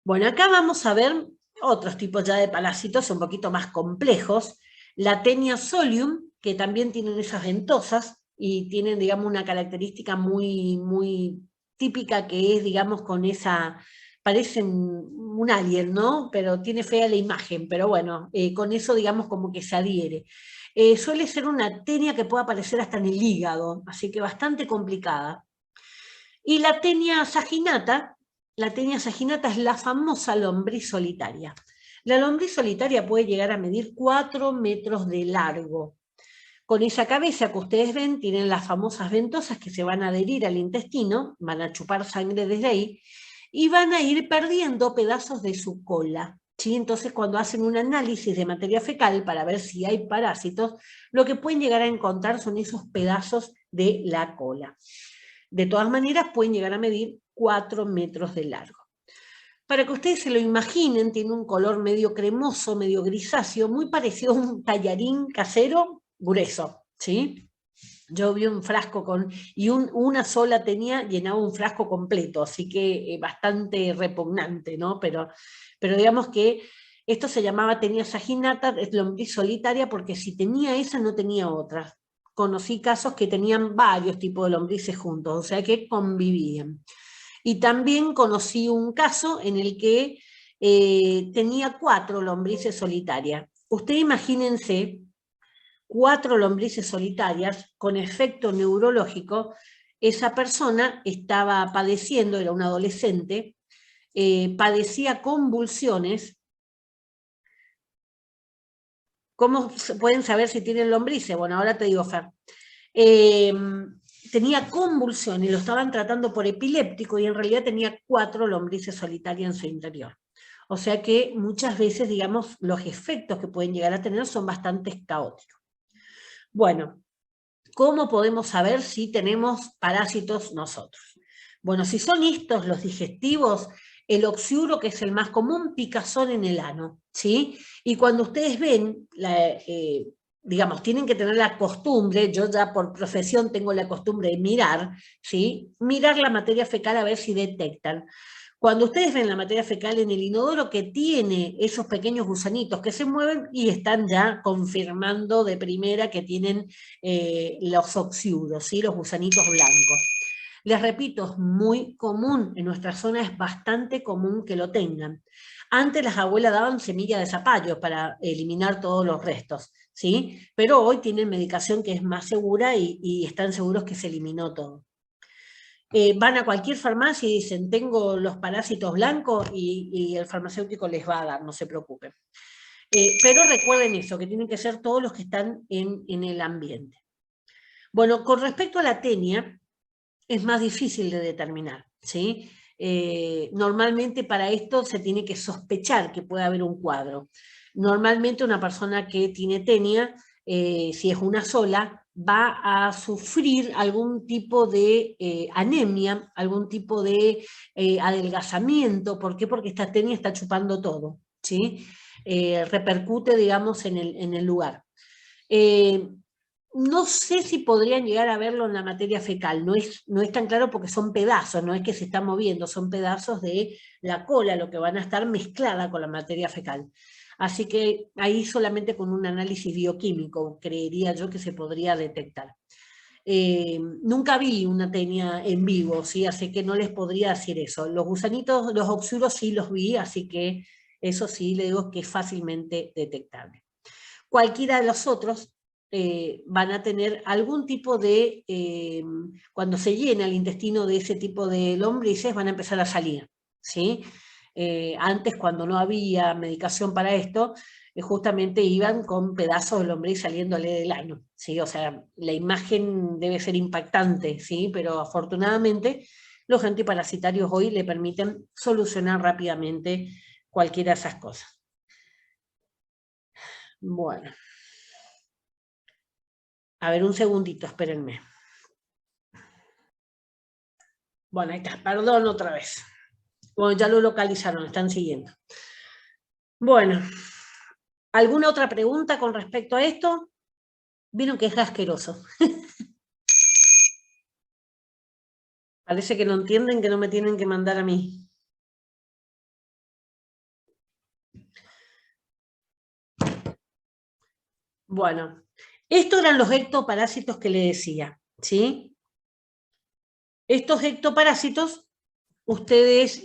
Bueno, acá vamos a ver otros tipos ya de parásitos un poquito más complejos. La Taenia solium, que también tienen esas ventosas y tienen, digamos, una característica muy, muy típica que es, digamos, con esa, parecen un alien, ¿no? Pero tiene fea la imagen, pero bueno, con eso, digamos, como que se adhiere. Suele ser una tenia que puede aparecer hasta en el hígado, así que bastante complicada. Y la Taenia saginata es la famosa lombriz solitaria. La lombriz solitaria puede llegar a medir 4 metros de largo. Con esa cabeza que ustedes ven, tienen las famosas ventosas que se van a adherir al intestino, van a chupar sangre desde ahí, y van a ir perdiendo pedazos de su cola. ¿Sí? Entonces, cuando hacen un análisis de materia fecal para ver si hay parásitos, lo que pueden llegar a encontrar son esos pedazos de la cola. De todas maneras, pueden llegar a medir 4 metros de largo. Para que ustedes se lo imaginen, tiene un color medio cremoso, medio grisáceo, muy parecido a un tallarín casero grueso, ¿sí? Yo vi un frasco y una sola tenía, llenaba un frasco completo, así que bastante repugnante, ¿no? Pero digamos que esto se llamaba tenia saginata, es lombriz solitaria, porque si tenía esa no tenía otra. Conocí casos que tenían varios tipos de lombrices juntos, o sea que convivían. Y también conocí un caso en el que tenía 4 lombrices solitarias. Ustedes imagínense 4 lombrices solitarias con efecto neurológico. Esa persona estaba padeciendo, era un adolescente, padecía convulsiones. ¿Cómo pueden saber si tienen lombrices? Bueno, ahora te digo, Fer. Tenía convulsiones, lo estaban tratando por epiléptico y en realidad tenía 4 lombrices solitarias en su interior. O sea que muchas veces, digamos, los efectos que pueden llegar a tener son bastante caóticos. Bueno, ¿cómo podemos saber si tenemos parásitos nosotros? Bueno, si son estos los digestivos, el oxiuro, que es el más común, picazón en el ano, ¿sí? Y cuando ustedes ven, digamos, tienen que tener la costumbre, yo ya por profesión tengo la costumbre de mirar, ¿sí? Mirar la materia fecal a ver si detectan. Cuando ustedes ven la materia fecal en el inodoro que tiene esos pequeños gusanitos que se mueven y están ya confirmando de primera que tienen los oxiuros, ¿sí? Los gusanitos blancos. Les repito, es muy común, en nuestra zona es bastante común que lo tengan. Antes las abuelas daban semilla de zapallo para eliminar todos los restos, ¿sí? Pero hoy tienen medicación que es más segura y están seguros que se eliminó todo. Van a cualquier farmacia y dicen, tengo los parásitos blancos y el farmacéutico les va a dar, no se preocupen. Pero recuerden eso, que tienen que ser todos los que están en el ambiente. Bueno, con respecto a la tenia, es más difícil de determinar, ¿sí? Normalmente para esto se tiene que sospechar que puede haber un cuadro. Normalmente una persona que tiene tenia, si es una sola, va a sufrir algún tipo de anemia, algún tipo de adelgazamiento. ¿Por qué? Porque esta tenia está chupando todo, ¿sí? Repercute, digamos, en el lugar. No sé si podrían llegar a verlo en la materia fecal, no es tan claro porque son pedazos, no es que se están moviendo, son pedazos de la cola lo que van a estar mezclada con la materia fecal. Así que ahí solamente con un análisis bioquímico creería yo que se podría detectar. Nunca vi una tenia en vivo, ¿sí? Así que no les podría decir eso. Los gusanitos, los oxuros sí los vi, así que eso sí le digo que es fácilmente detectable. Cualquiera de los otros van a tener algún tipo de, cuando se llena el intestino de ese tipo de lombrices, van a empezar a salir, ¿sí? Antes, cuando no había medicación para esto, justamente iban con pedazos de lombriz saliéndole del ano, ¿sí? O sea, la imagen debe ser impactante, ¿sí? Pero afortunadamente los antiparasitarios hoy le permiten solucionar rápidamente cualquiera de esas cosas. Bueno. A ver, un segundito, espérenme. Bueno, ahí está, perdón otra vez. Bueno, ya lo localizaron, están siguiendo. Bueno, ¿alguna otra pregunta con respecto a esto? Vieron que es asqueroso. Parece que no entienden que no me tienen que mandar a mí. Bueno, estos eran los ectoparásitos que le decía, ¿sí? Estos ectoparásitos, ustedes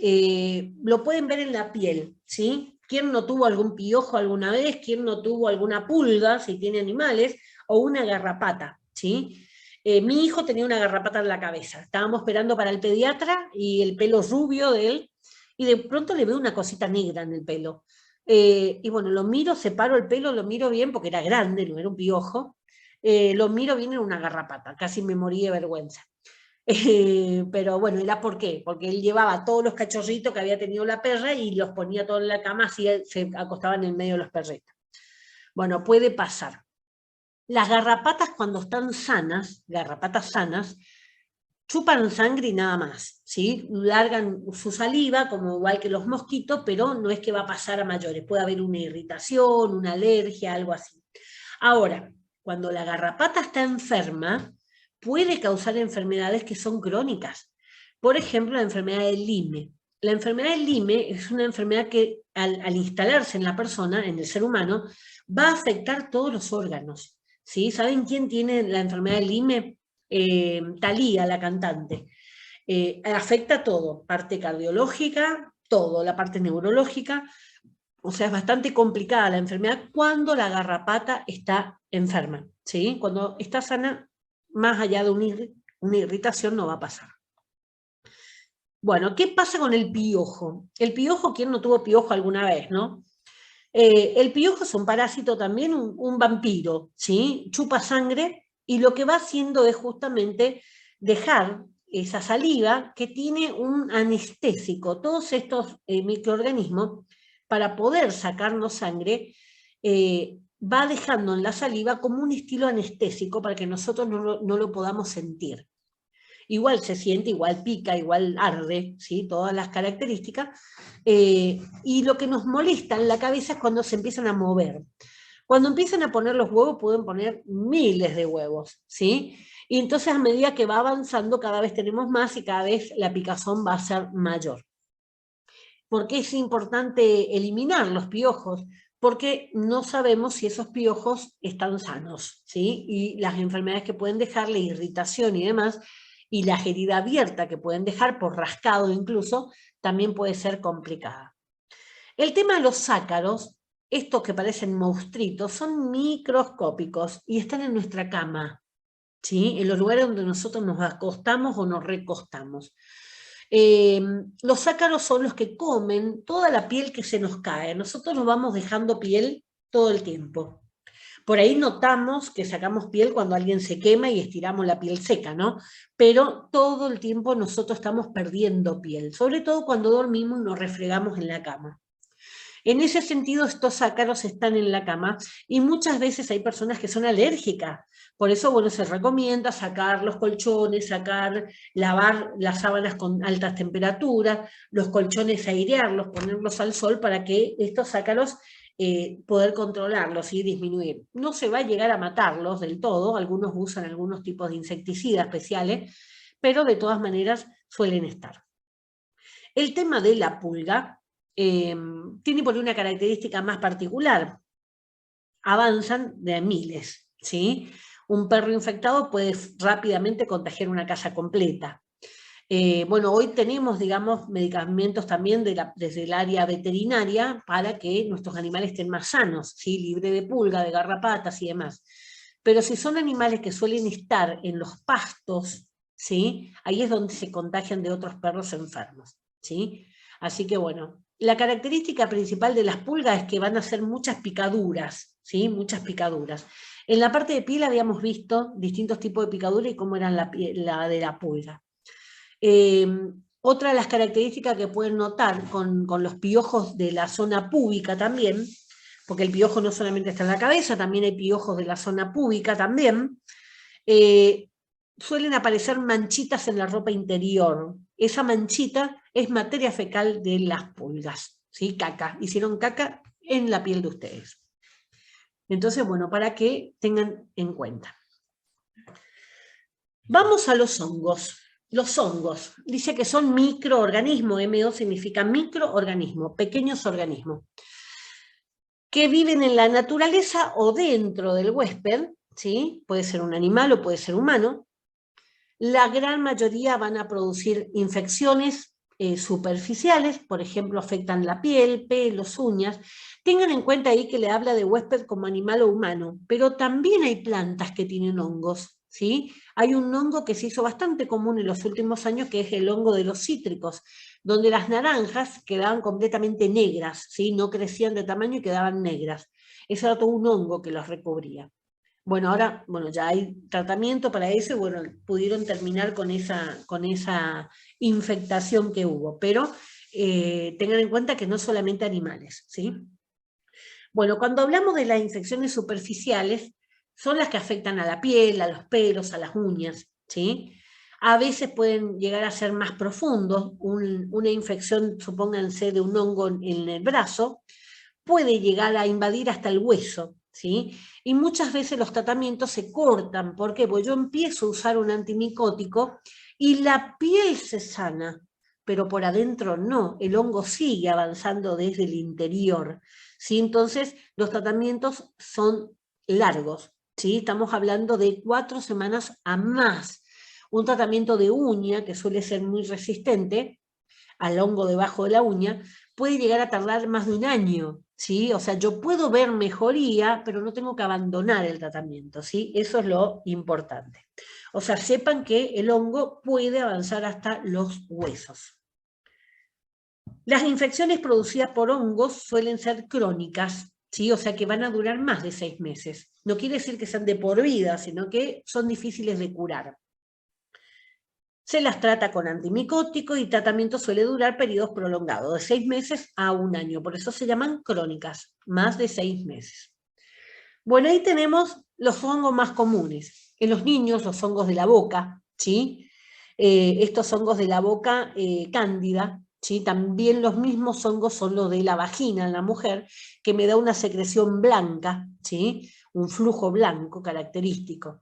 lo pueden ver en la piel, ¿sí? ¿Quién no tuvo algún piojo alguna vez? ¿Quién no tuvo alguna pulga, si tiene animales? O una garrapata, ¿sí? Mi hijo tenía una garrapata en la cabeza. Estábamos esperando para el pediatra y el pelo rubio de él, y de pronto le veo una cosita negra en el pelo. Y bueno, lo miro, separo el pelo, lo miro bien, porque era grande, no era un piojo. Lo miro bien en una garrapata, casi me morí de vergüenza. Pero bueno, ¿era por qué? Porque él llevaba todos los cachorritos que había tenido la perra y los ponía todos en la cama, así se acostaban en el medio de los perritos. Bueno, puede pasar. Las garrapatas cuando están sanas, garrapatas sanas, chupan sangre y nada más, ¿sí? Largan su saliva, como igual que los mosquitos, pero no es que va a pasar a mayores. Puede haber una irritación, una alergia, algo así. Ahora, cuando la garrapata está enferma, puede causar enfermedades que son crónicas. Por ejemplo, la enfermedad del Lyme. La enfermedad del Lyme es una enfermedad que al instalarse en la persona, en el ser humano, va a afectar todos los órganos. ¿Sí? ¿Saben quién tiene la enfermedad del Lyme? Thalía, la cantante. Afecta todo, parte cardiológica, todo, la parte neurológica. O sea, es bastante complicada la enfermedad cuando la garrapata está enferma, ¿sí? Cuando está sana, más allá de una irritación no va a pasar. Bueno, ¿qué pasa con el piojo? El piojo, ¿quién no tuvo piojo alguna vez, no? El piojo es un parásito también, un vampiro, ¿sí? Chupa sangre y lo que va haciendo es justamente dejar esa saliva que tiene un anestésico. Todos estos microorganismos, para poder sacarnos sangre, va dejando en la saliva como un estilo anestésico para que nosotros no lo podamos sentir. Igual se siente, igual pica, igual arde, ¿sí? Todas las características. Y lo que nos molesta en la cabeza es cuando se empiezan a mover. Cuando empiezan a poner los huevos, pueden poner miles de huevos, ¿sí? Y entonces a medida que va avanzando, cada vez tenemos más y cada vez la picazón va a ser mayor. ¿Por qué es importante eliminar los piojos? Porque no sabemos si esos piojos están sanos, ¿sí? Y las enfermedades que pueden dejarle, irritación y demás, y la herida abierta que pueden dejar por rascado incluso, también puede ser complicada. El tema de los ácaros, estos que parecen monstruitos, son microscópicos y están en nuestra cama, ¿sí? En los lugares donde nosotros nos acostamos o nos recostamos. Los ácaros son los que comen toda la piel que se nos cae. Nosotros nos vamos dejando piel todo el tiempo. Por ahí notamos que sacamos piel cuando alguien se quema y estiramos la piel seca, ¿no? Pero todo el tiempo nosotros estamos perdiendo piel, sobre todo cuando dormimos y nos refregamos en la cama. En ese sentido, estos ácaros están en la cama y muchas veces hay personas que son alérgicas. Por eso, bueno, se recomienda sacar los colchones, lavar las sábanas con altas temperaturas, los colchones airearlos, ponerlos al sol para que estos ácaros poder controlarlos y disminuir. No se va a llegar a matarlos del todo, algunos usan algunos tipos de insecticidas especiales, pero de todas maneras suelen estar. El tema de la pulga tiene por una característica más particular. Avanzan de miles, ¿sí? Un perro infectado puede rápidamente contagiar una casa completa. Bueno, hoy tenemos, digamos, medicamentos también desde el área veterinaria para que nuestros animales estén más sanos, ¿sí? Libre de pulga, de garrapatas y demás. Pero si son animales que suelen estar en los pastos, ¿sí? Ahí es donde se contagian de otros perros enfermos, ¿sí? Así que bueno, la característica principal de las pulgas es que van a hacer muchas picaduras, ¿sí? Muchas picaduras. En la parte de piel habíamos visto distintos tipos de picaduras y cómo eran la de la pulga. Otra de las características que pueden notar con los piojos de la zona púbica también, porque el piojo no solamente está en la cabeza, también hay piojos de la zona púbica también, suelen aparecer manchitas en la ropa interior. Esa manchita es materia fecal de las pulgas, ¿sí? Caca, hicieron caca en la piel de ustedes. Entonces, bueno, para que tengan en cuenta. Vamos a los hongos. Los hongos, dice que son microorganismos, MO significa microorganismo, pequeños organismos, que viven en la naturaleza o dentro del huésped, ¿sí? Puede ser un animal o puede ser humano. La gran mayoría van a producir infecciones superficiales, por ejemplo, afectan la piel, pelos, uñas. Tengan en cuenta ahí que le habla de huésped como animal o humano, pero también hay plantas que tienen hongos, ¿sí? Hay un hongo que se hizo bastante común en los últimos años, que es el hongo de los cítricos, donde las naranjas quedaban completamente negras, ¿sí? No crecían de tamaño y quedaban negras. Ese era todo un hongo que los recubría. Bueno, ahora, bueno, ya hay tratamiento para eso y bueno, pudieron terminar con esa infectación que hubo, pero tengan en cuenta que no solamente animales, ¿sí? Bueno, cuando hablamos de las infecciones superficiales, son las que afectan a la piel, a los pelos, a las uñas, ¿sí? A veces pueden llegar a ser más profundos. Una infección, supónganse, de un hongo en el brazo, puede llegar a invadir hasta el hueso, ¿sí? Y muchas veces los tratamientos se cortan. ¿Por qué? Porque yo empiezo a usar un antimicótico y la piel se sana, pero por adentro no, el hongo sigue avanzando desde el interior, ¿sí? Entonces los tratamientos son largos, ¿sí? Estamos hablando de 4 semanas a más. Un tratamiento de uña, que suele ser muy resistente al hongo debajo de la uña, puede llegar a tardar más de un año, ¿sí? O sea, yo puedo ver mejoría, pero no tengo que abandonar el tratamiento, ¿sí? Eso es lo importante. O sea, sepan que el hongo puede avanzar hasta los huesos. Las infecciones producidas por hongos suelen ser crónicas, ¿sí? O sea, que van a durar más de 6 meses. No quiere decir que sean de por vida, sino que son difíciles de curar. Se las trata con antimicóticos y el tratamiento suele durar periodos prolongados, de 6 meses a un año. Por eso se llaman crónicas, más de 6 meses. Bueno, ahí tenemos los hongos más comunes. En los niños, los hongos de la boca, ¿sí? Estos hongos de la boca cándida, ¿sí? También los mismos hongos son los de la vagina en la mujer, que me da una secreción blanca, ¿sí? Un flujo blanco característico.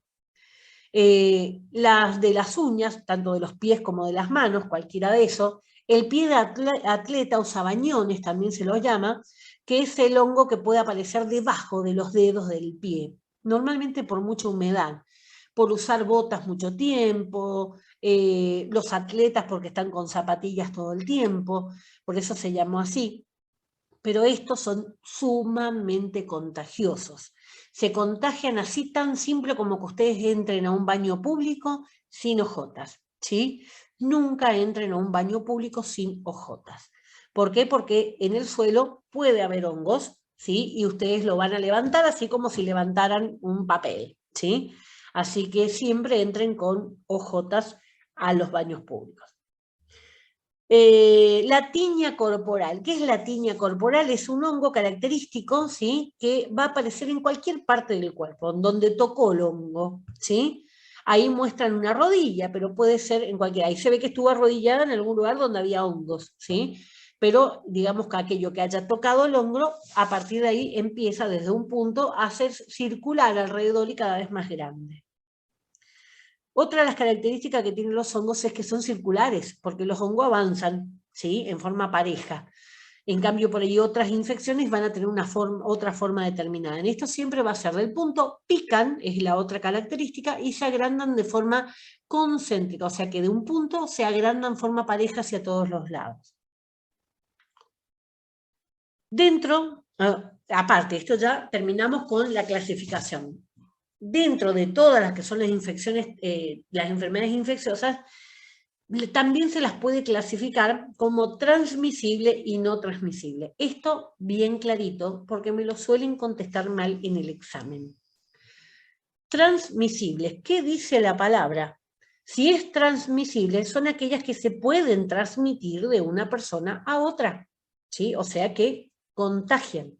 Las de las uñas, tanto de los pies como de las manos, cualquiera de esos. El pie de atleta o sabañones también se lo llama, que es el hongo que puede aparecer debajo de los dedos del pie, normalmente por mucha humedad, por usar botas mucho tiempo, los atletas porque están con zapatillas todo el tiempo, por eso se llamó así. Pero estos son sumamente contagiosos. Se contagian así tan simple como que ustedes entren a un baño público sin ojotas, ¿sí? Nunca entren a un baño público sin ojotas. ¿Por qué? Porque en el suelo puede haber hongos, ¿sí? Y ustedes lo van a levantar así como si levantaran un papel, ¿sí? Así que siempre entren con ojotas a los baños públicos. La tiña corporal. ¿Qué es la tiña corporal? Es un hongo característico, ¿sí? Que va a aparecer en cualquier parte del cuerpo, en donde tocó el hongo, ¿sí? Ahí muestran una rodilla, pero puede ser en cualquiera. Ahí se ve que estuvo arrodillada en algún lugar donde había hongos, ¿sí? Pero digamos que aquello que haya tocado el hongo, a partir de ahí empieza desde un punto a ser circular alrededor y cada vez más grande. Otra de las características que tienen los hongos es que son circulares, porque los hongos avanzan, ¿sí? En forma pareja. En cambio, por ahí otras infecciones van a tener otra forma determinada. En esto siempre va a ser del punto, pican, es la otra característica, y se agrandan de forma concéntrica, o sea que de un punto se agrandan en forma pareja hacia todos los lados. Dentro, aparte, esto ya terminamos con la clasificación. Dentro de todas las que son las infecciones, las enfermedades infecciosas, también se las puede clasificar como transmisible y no transmisible. Esto bien clarito, porque me lo suelen contestar mal en el examen. Transmisibles, ¿qué dice la palabra? Si es transmisible, son aquellas que se pueden transmitir de una persona a otra, ¿sí? O sea que contagian.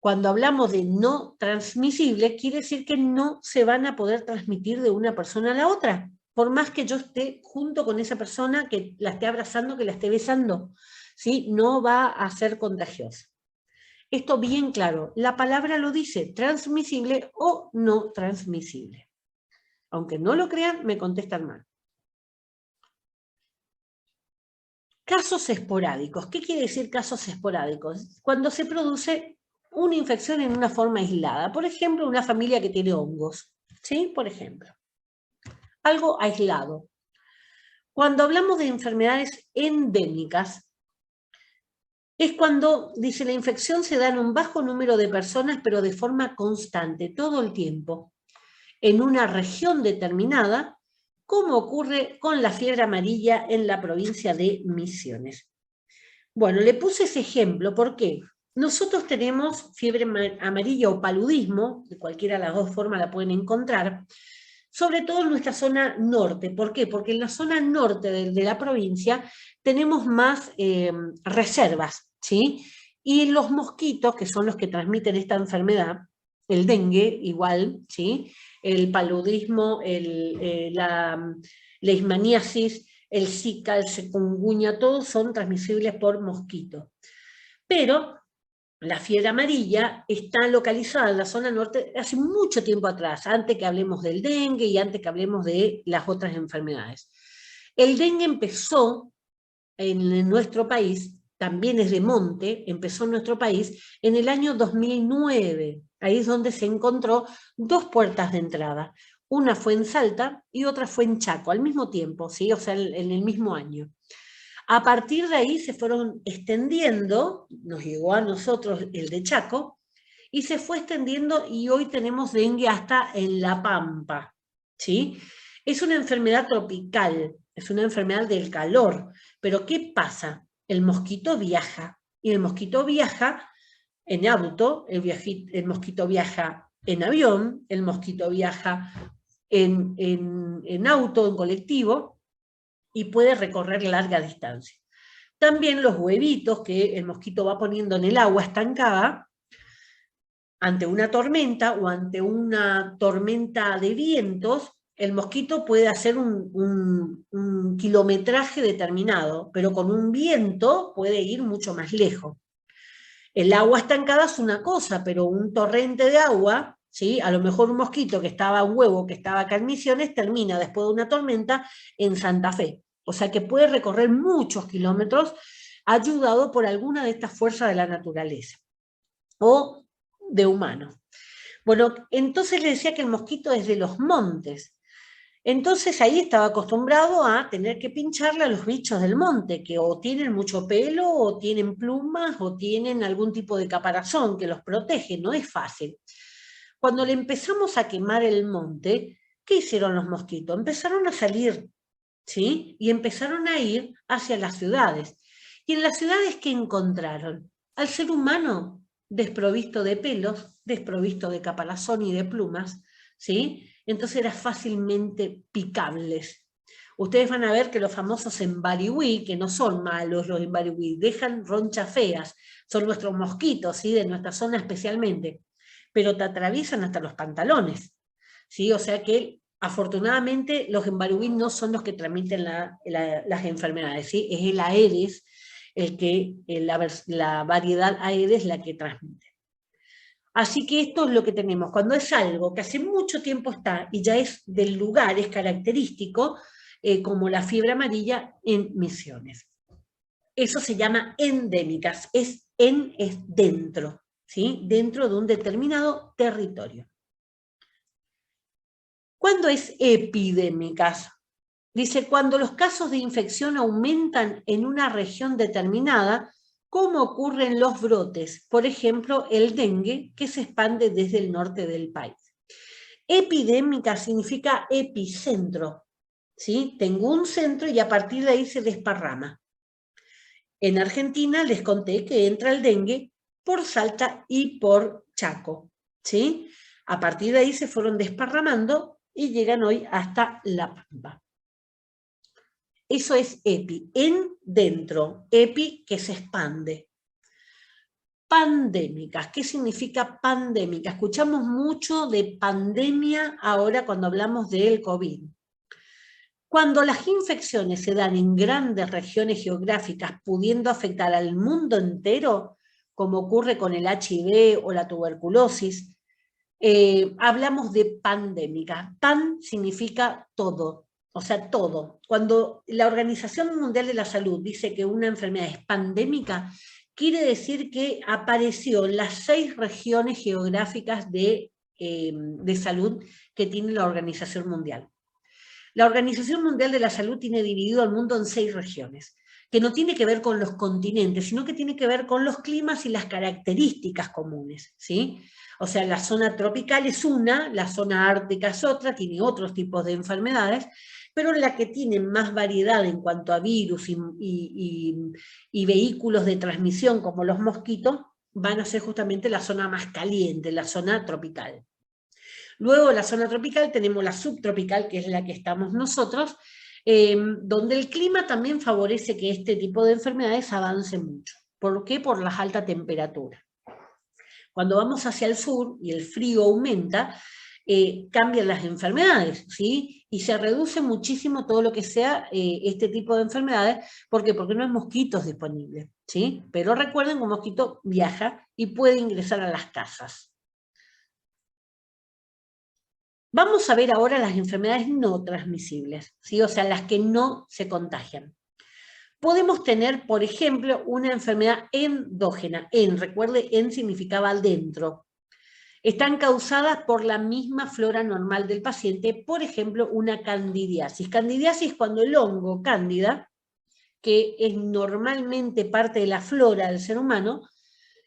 Cuando hablamos de no transmisible, quiere decir que no se van a poder transmitir de una persona a la otra, por más que yo esté junto con esa persona, que la esté abrazando, que la esté besando, ¿sí? No va a ser contagiosa. Esto bien claro, la palabra lo dice, transmisible o no transmisible. Aunque no lo crean, me contestan mal. Casos esporádicos. ¿Qué quiere decir casos esporádicos? Cuando se produce una infección en una forma aislada. Por ejemplo, una familia que tiene hongos, ¿sí? Por ejemplo. Algo aislado. Cuando hablamos de enfermedades endémicas, es cuando, dice, la infección se da en un bajo número de personas, pero de forma constante, todo el tiempo, en una región determinada, como ocurre con la fiebre amarilla en la provincia de Misiones. Bueno, le puse ese ejemplo, ¿por qué? Nosotros tenemos fiebre amarilla o paludismo, de cualquiera de las dos formas la pueden encontrar, sobre todo en nuestra zona norte. ¿Por qué? Porque en la zona norte de la provincia tenemos más reservas, ¿sí? Y los mosquitos, que son los que transmiten esta enfermedad, el dengue igual, ¿sí? El paludismo, la leishmaniasis, el Zika, el chikungunya, todos son transmisibles por mosquito. Pero la fiebre amarilla está localizada en la zona norte hace mucho tiempo atrás, antes que hablemos del dengue y antes que hablemos de las otras enfermedades. El dengue empezó en nuestro país, también es de monte, empezó en nuestro país en el año 2009. Ahí es donde se encontró dos puertas de entrada. Una fue en Salta y otra fue en Chaco, al mismo tiempo, ¿sí? O sea, en el mismo año. A partir de ahí se fueron extendiendo, nos llegó a nosotros el de Chaco, y se fue extendiendo y hoy tenemos dengue hasta en La Pampa, ¿sí? Es una enfermedad tropical, es una enfermedad del calor, pero ¿qué pasa? El mosquito viaja, y el mosquito viaja en auto, el mosquito viaja en avión, el mosquito viaja en auto, en colectivo, y puede recorrer larga distancia. También los huevitos que el mosquito va poniendo en el agua estancada, ante una tormenta o ante una tormenta de vientos, el mosquito puede hacer un kilometraje determinado, pero con un viento puede ir mucho más lejos. El agua estancada es una cosa, pero un torrente de agua, ¿sí? A lo mejor un mosquito que estaba, un huevo que estaba acá en Misiones, termina después de una tormenta en Santa Fe. O sea que puede recorrer muchos kilómetros ayudado por alguna de estas fuerzas de la naturaleza o de humanos. Bueno, entonces le decía que el mosquito es de los montes. Entonces ahí estaba acostumbrado a tener que pincharle a los bichos del monte, que o tienen mucho pelo, o tienen plumas, o tienen algún tipo de caparazón que los protege, no es fácil. Cuando le empezamos a quemar el monte, ¿qué hicieron los mosquitos? Empezaron a salir, ¿sí? Y empezaron a ir hacia las ciudades. ¿Y en las ciudades qué encontraron? Al ser humano desprovisto de pelos, desprovisto de caparazón y de plumas, ¿sí? Entonces eran fácilmente picables. Ustedes van a ver que los famosos embarihuí, que no son malos los embarihuí, dejan ronchas feas, son nuestros mosquitos, ¿sí? De nuestra zona especialmente, pero te atraviesan hasta los pantalones, ¿sí? O sea que afortunadamente los embarihuí no son los que transmiten las enfermedades, ¿sí? Es el Aedes, la variedad Aedes la que transmite. Así que esto es lo que tenemos. Cuando es algo que hace mucho tiempo está y ya es del lugar, es característico, como la fiebre amarilla en Misiones. Eso se llama endémicas, es dentro, ¿sí? Dentro de un determinado territorio. ¿Cuándo es epidémicas? Dice, cuando los casos de infección aumentan en una región determinada, como ocurren los brotes, por ejemplo, el dengue, que se expande desde el norte del país. Epidémica significa epicentro, ¿sí? Tengo un centro y a partir de ahí se desparrama. En Argentina les conté que entra el dengue por Salta y por Chaco, ¿sí? A partir de ahí se fueron desparramando y llegan hoy hasta La Pampa. Eso es epi, en dentro, epi que se expande. Pandémicas, ¿qué significa pandémica? Escuchamos mucho de pandemia ahora cuando hablamos del COVID. Cuando las infecciones se dan en grandes regiones geográficas, pudiendo afectar al mundo entero, como ocurre con el HIV o la tuberculosis, hablamos de pandémica. Pan significa todo, o sea, todo. Cuando la Organización Mundial de la Salud dice que una enfermedad es pandémica, quiere decir que apareció en las 6 regiones geográficas de salud que tiene la Organización Mundial. La Organización Mundial de la Salud tiene dividido al mundo en 6 regiones, que no tiene que ver con los continentes, sino que tiene que ver con los climas y las características comunes, ¿sí? O sea, la zona tropical es una, la zona ártica es otra, tiene otros tipos de enfermedades, pero la que tiene más variedad en cuanto a virus y vehículos de transmisión, como los mosquitos, van a ser justamente la zona más caliente, la zona tropical. Luego, la zona tropical, tenemos la subtropical, que es la que estamos nosotros, donde el clima también favorece que este tipo de enfermedades avance mucho. ¿Por qué? Por las altas temperaturas. Cuando vamos hacia el sur y el frío aumenta, cambian las enfermedades, ¿sí? Y se reduce muchísimo todo lo que sea este tipo de enfermedades. ¿Por qué? Porque no hay mosquitos disponibles, ¿sí? Pero recuerden que un mosquito viaja y puede ingresar a las casas. Vamos a ver ahora las enfermedades no transmisibles, ¿sí? O sea, las que no se contagian. Podemos tener, por ejemplo, una enfermedad endógena. Recuerde, significaba dentro. Están causadas por la misma flora normal del paciente, por ejemplo, una candidiasis. Candidiasis es cuando el hongo cándida, que es normalmente parte de la flora del ser humano,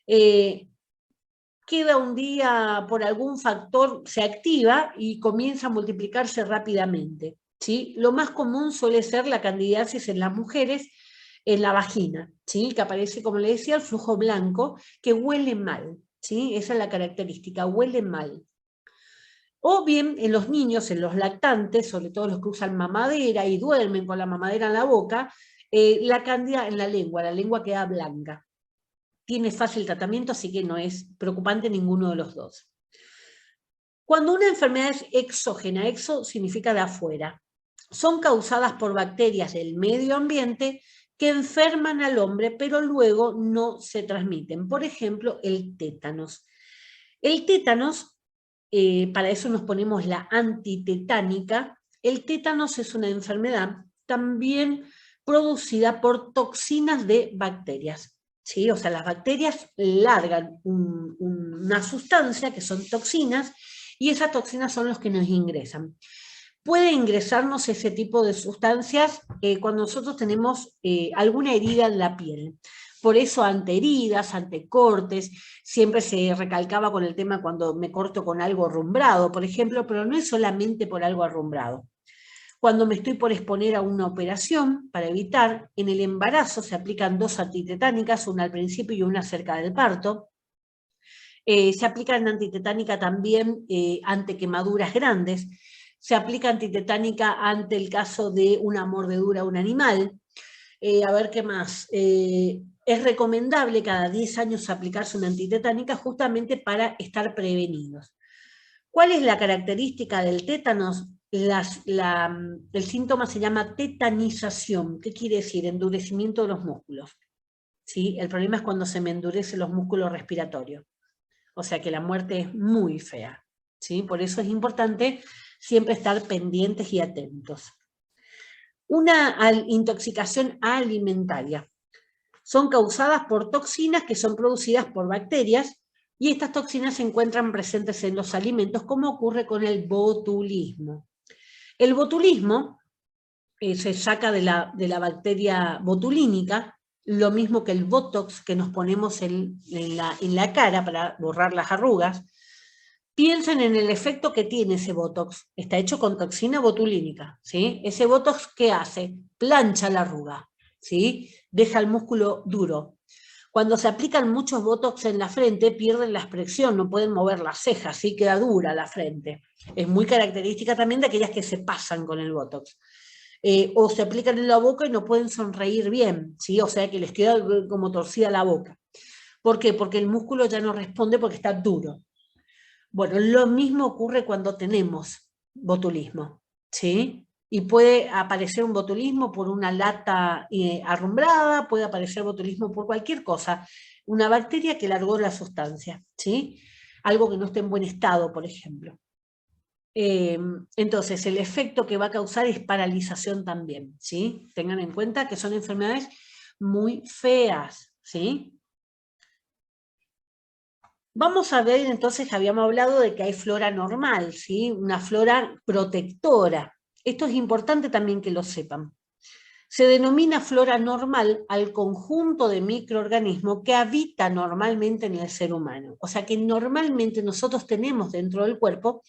queda un día por algún factor, se activa y comienza a multiplicarse rápidamente, ¿sí? Lo más común suele ser la candidiasis en las mujeres, en la vagina, ¿sí? Que aparece, como le decía, el flujo blanco, que huele mal, ¿sí? Esa es la característica, huele mal. O bien en los niños, en los lactantes, sobre todo los que usan mamadera y duermen con la mamadera en la boca, la cándida en la lengua queda blanca. Tiene fácil tratamiento, así que no es preocupante ninguno de los dos. Cuando una enfermedad es exógena, exo significa de afuera, son causadas por bacterias del medio ambiente que enferman al hombre, pero luego no se transmiten. Por ejemplo, el tétanos. El tétanos, para eso nos ponemos la antitetánica. El tétanos es una enfermedad también producida por toxinas de bacterias, ¿sí? O sea, las bacterias largan una sustancia que son toxinas y esas toxinas son los que nos ingresan. Puede ingresarnos ese tipo de sustancias cuando nosotros tenemos alguna herida en la piel. Por eso ante heridas, ante cortes, siempre se recalcaba con el tema cuando me corto con algo arrumbrado, por ejemplo, pero no es solamente por algo arrumbrado. Cuando me estoy por exponer a una operación, para evitar, en el embarazo se aplican 2 antitetánicas, una al principio y una cerca del parto. Se aplica en antitetánica también ante quemaduras grandes. Se aplica antitetánica ante el caso de una mordedura a un animal. A ver qué más. Es recomendable cada 10 años aplicarse una antitetánica justamente para estar prevenidos. ¿Cuál es la característica del tétanos? El síntoma se llama tetanización. ¿Qué quiere decir? Endurecimiento de los músculos, ¿sí? El problema es cuando se me endurecen los músculos respiratorios. O sea que la muerte es muy fea, ¿sí? Por eso es importante siempre estar pendientes y atentos. Una intoxicación alimentaria. Son causadas por toxinas que son producidas por bacterias y estas toxinas se encuentran presentes en los alimentos, como ocurre con el botulismo. El botulismo se saca de la bacteria botulínica, lo mismo que el botox que nos ponemos en la cara para borrar las arrugas. Piensen en el efecto que tiene ese botox. Está hecho con toxina botulínica, ¿sí? Ese botox, ¿qué hace? Plancha la arruga, ¿sí? Deja el músculo duro. Cuando se aplican muchos botox en la frente, pierden la expresión, no pueden mover las cejas, ¿sí? Queda dura la frente. Es muy característica también de aquellas que se pasan con el botox. O se aplican en la boca y no pueden sonreír bien, ¿sí? O sea que les queda como torcida la boca. ¿Por qué? Porque el músculo ya no responde porque está duro. Bueno, lo mismo ocurre cuando tenemos botulismo, ¿sí? Y puede aparecer un botulismo por una lata arrumbrada, puede aparecer botulismo por cualquier cosa, una bacteria que largó la sustancia, ¿sí? Algo que no esté en buen estado, por ejemplo. Entonces, el efecto que va a causar es paralización también, ¿sí? Tengan en cuenta que son enfermedades muy feas, ¿sí? Vamos a ver, entonces, habíamos hablado de que hay flora normal, ¿sí? Una flora protectora. Esto es importante también que lo sepan. Se denomina flora normal al conjunto de microorganismos que habita normalmente en el ser humano. O sea que normalmente nosotros tenemos dentro del cuerpo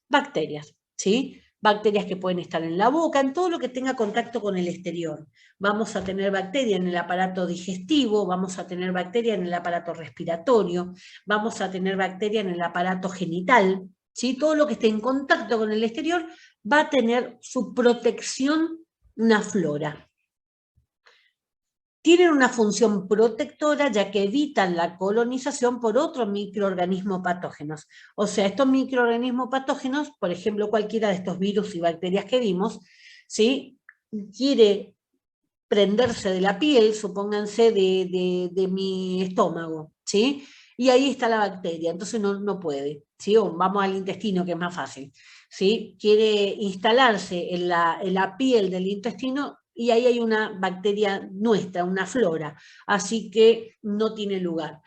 bacterias, ¿sí? Bacterias que pueden estar en la boca, en todo lo que tenga contacto con el exterior. Vamos a tener bacterias en el aparato digestivo, vamos a tener bacterias en el aparato respiratorio, vamos a tener bacterias en el aparato genital, ¿sí? Todo lo que esté en contacto con el exterior va a tener su protección una flora. Tienen una función protectora ya que evitan la colonización por otros microorganismos patógenos. O sea, estos microorganismos patógenos, por ejemplo, cualquiera de estos virus y bacterias que vimos, ¿sí? Quiere prenderse de la piel, supónganse de mi estómago, ¿sí? Y ahí está la bacteria, entonces no puede, ¿sí? O vamos al intestino, que es más fácil, ¿sí? Quiere instalarse en la piel del intestino y ahí hay una bacteria nuestra, una flora, así que no tiene lugar.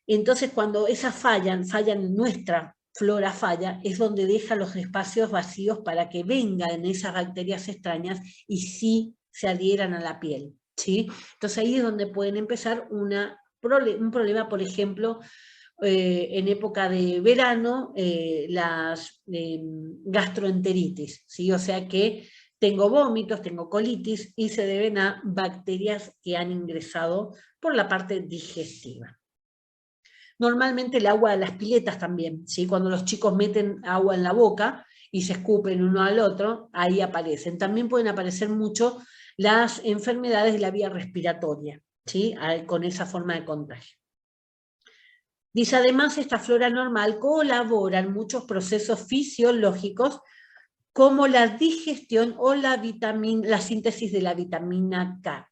Entonces, cuando esas fallan, nuestra flora falla, es donde deja los espacios vacíos para que vengan esas bacterias extrañas y sí se adhieran a la piel, ¿sí? Entonces ahí es donde pueden empezar un problema, por ejemplo, en época de verano, las gastroenteritis, ¿sí? O sea que tengo vómitos, tengo colitis y se deben a bacterias que han ingresado por la parte digestiva. Normalmente el agua de las piletas también, ¿sí? Cuando los chicos meten agua en la boca y se escupen uno al otro, ahí aparecen. También pueden aparecer mucho las enfermedades de la vía respiratoria, ¿sí? Con esa forma de contagio. Dice, además, esta flora normal colabora en muchos procesos fisiológicos como la digestión o la síntesis de la vitamina K.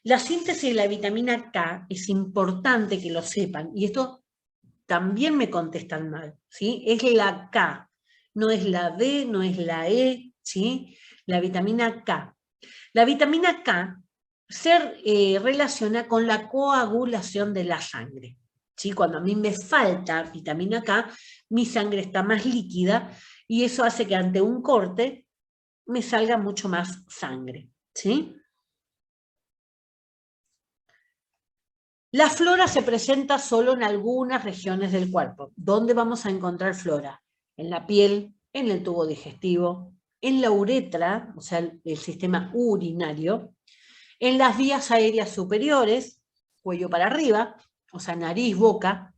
La síntesis de la vitamina K es importante que lo sepan, y esto también me contestan mal, ¿sí? Es la K, no es la D, no es la E, ¿sí? La vitamina K. La vitamina K se relaciona con la coagulación de la sangre, ¿sí? Cuando a mí me falta vitamina K, mi sangre está más líquida y eso hace que ante un corte me salga mucho más sangre, ¿sí? La flora se presenta solo en algunas regiones del cuerpo. ¿Dónde vamos a encontrar flora? En la piel, en el tubo digestivo, en la uretra, o sea, el sistema urinario, en las vías aéreas superiores, cuello para arriba, o sea, nariz, boca,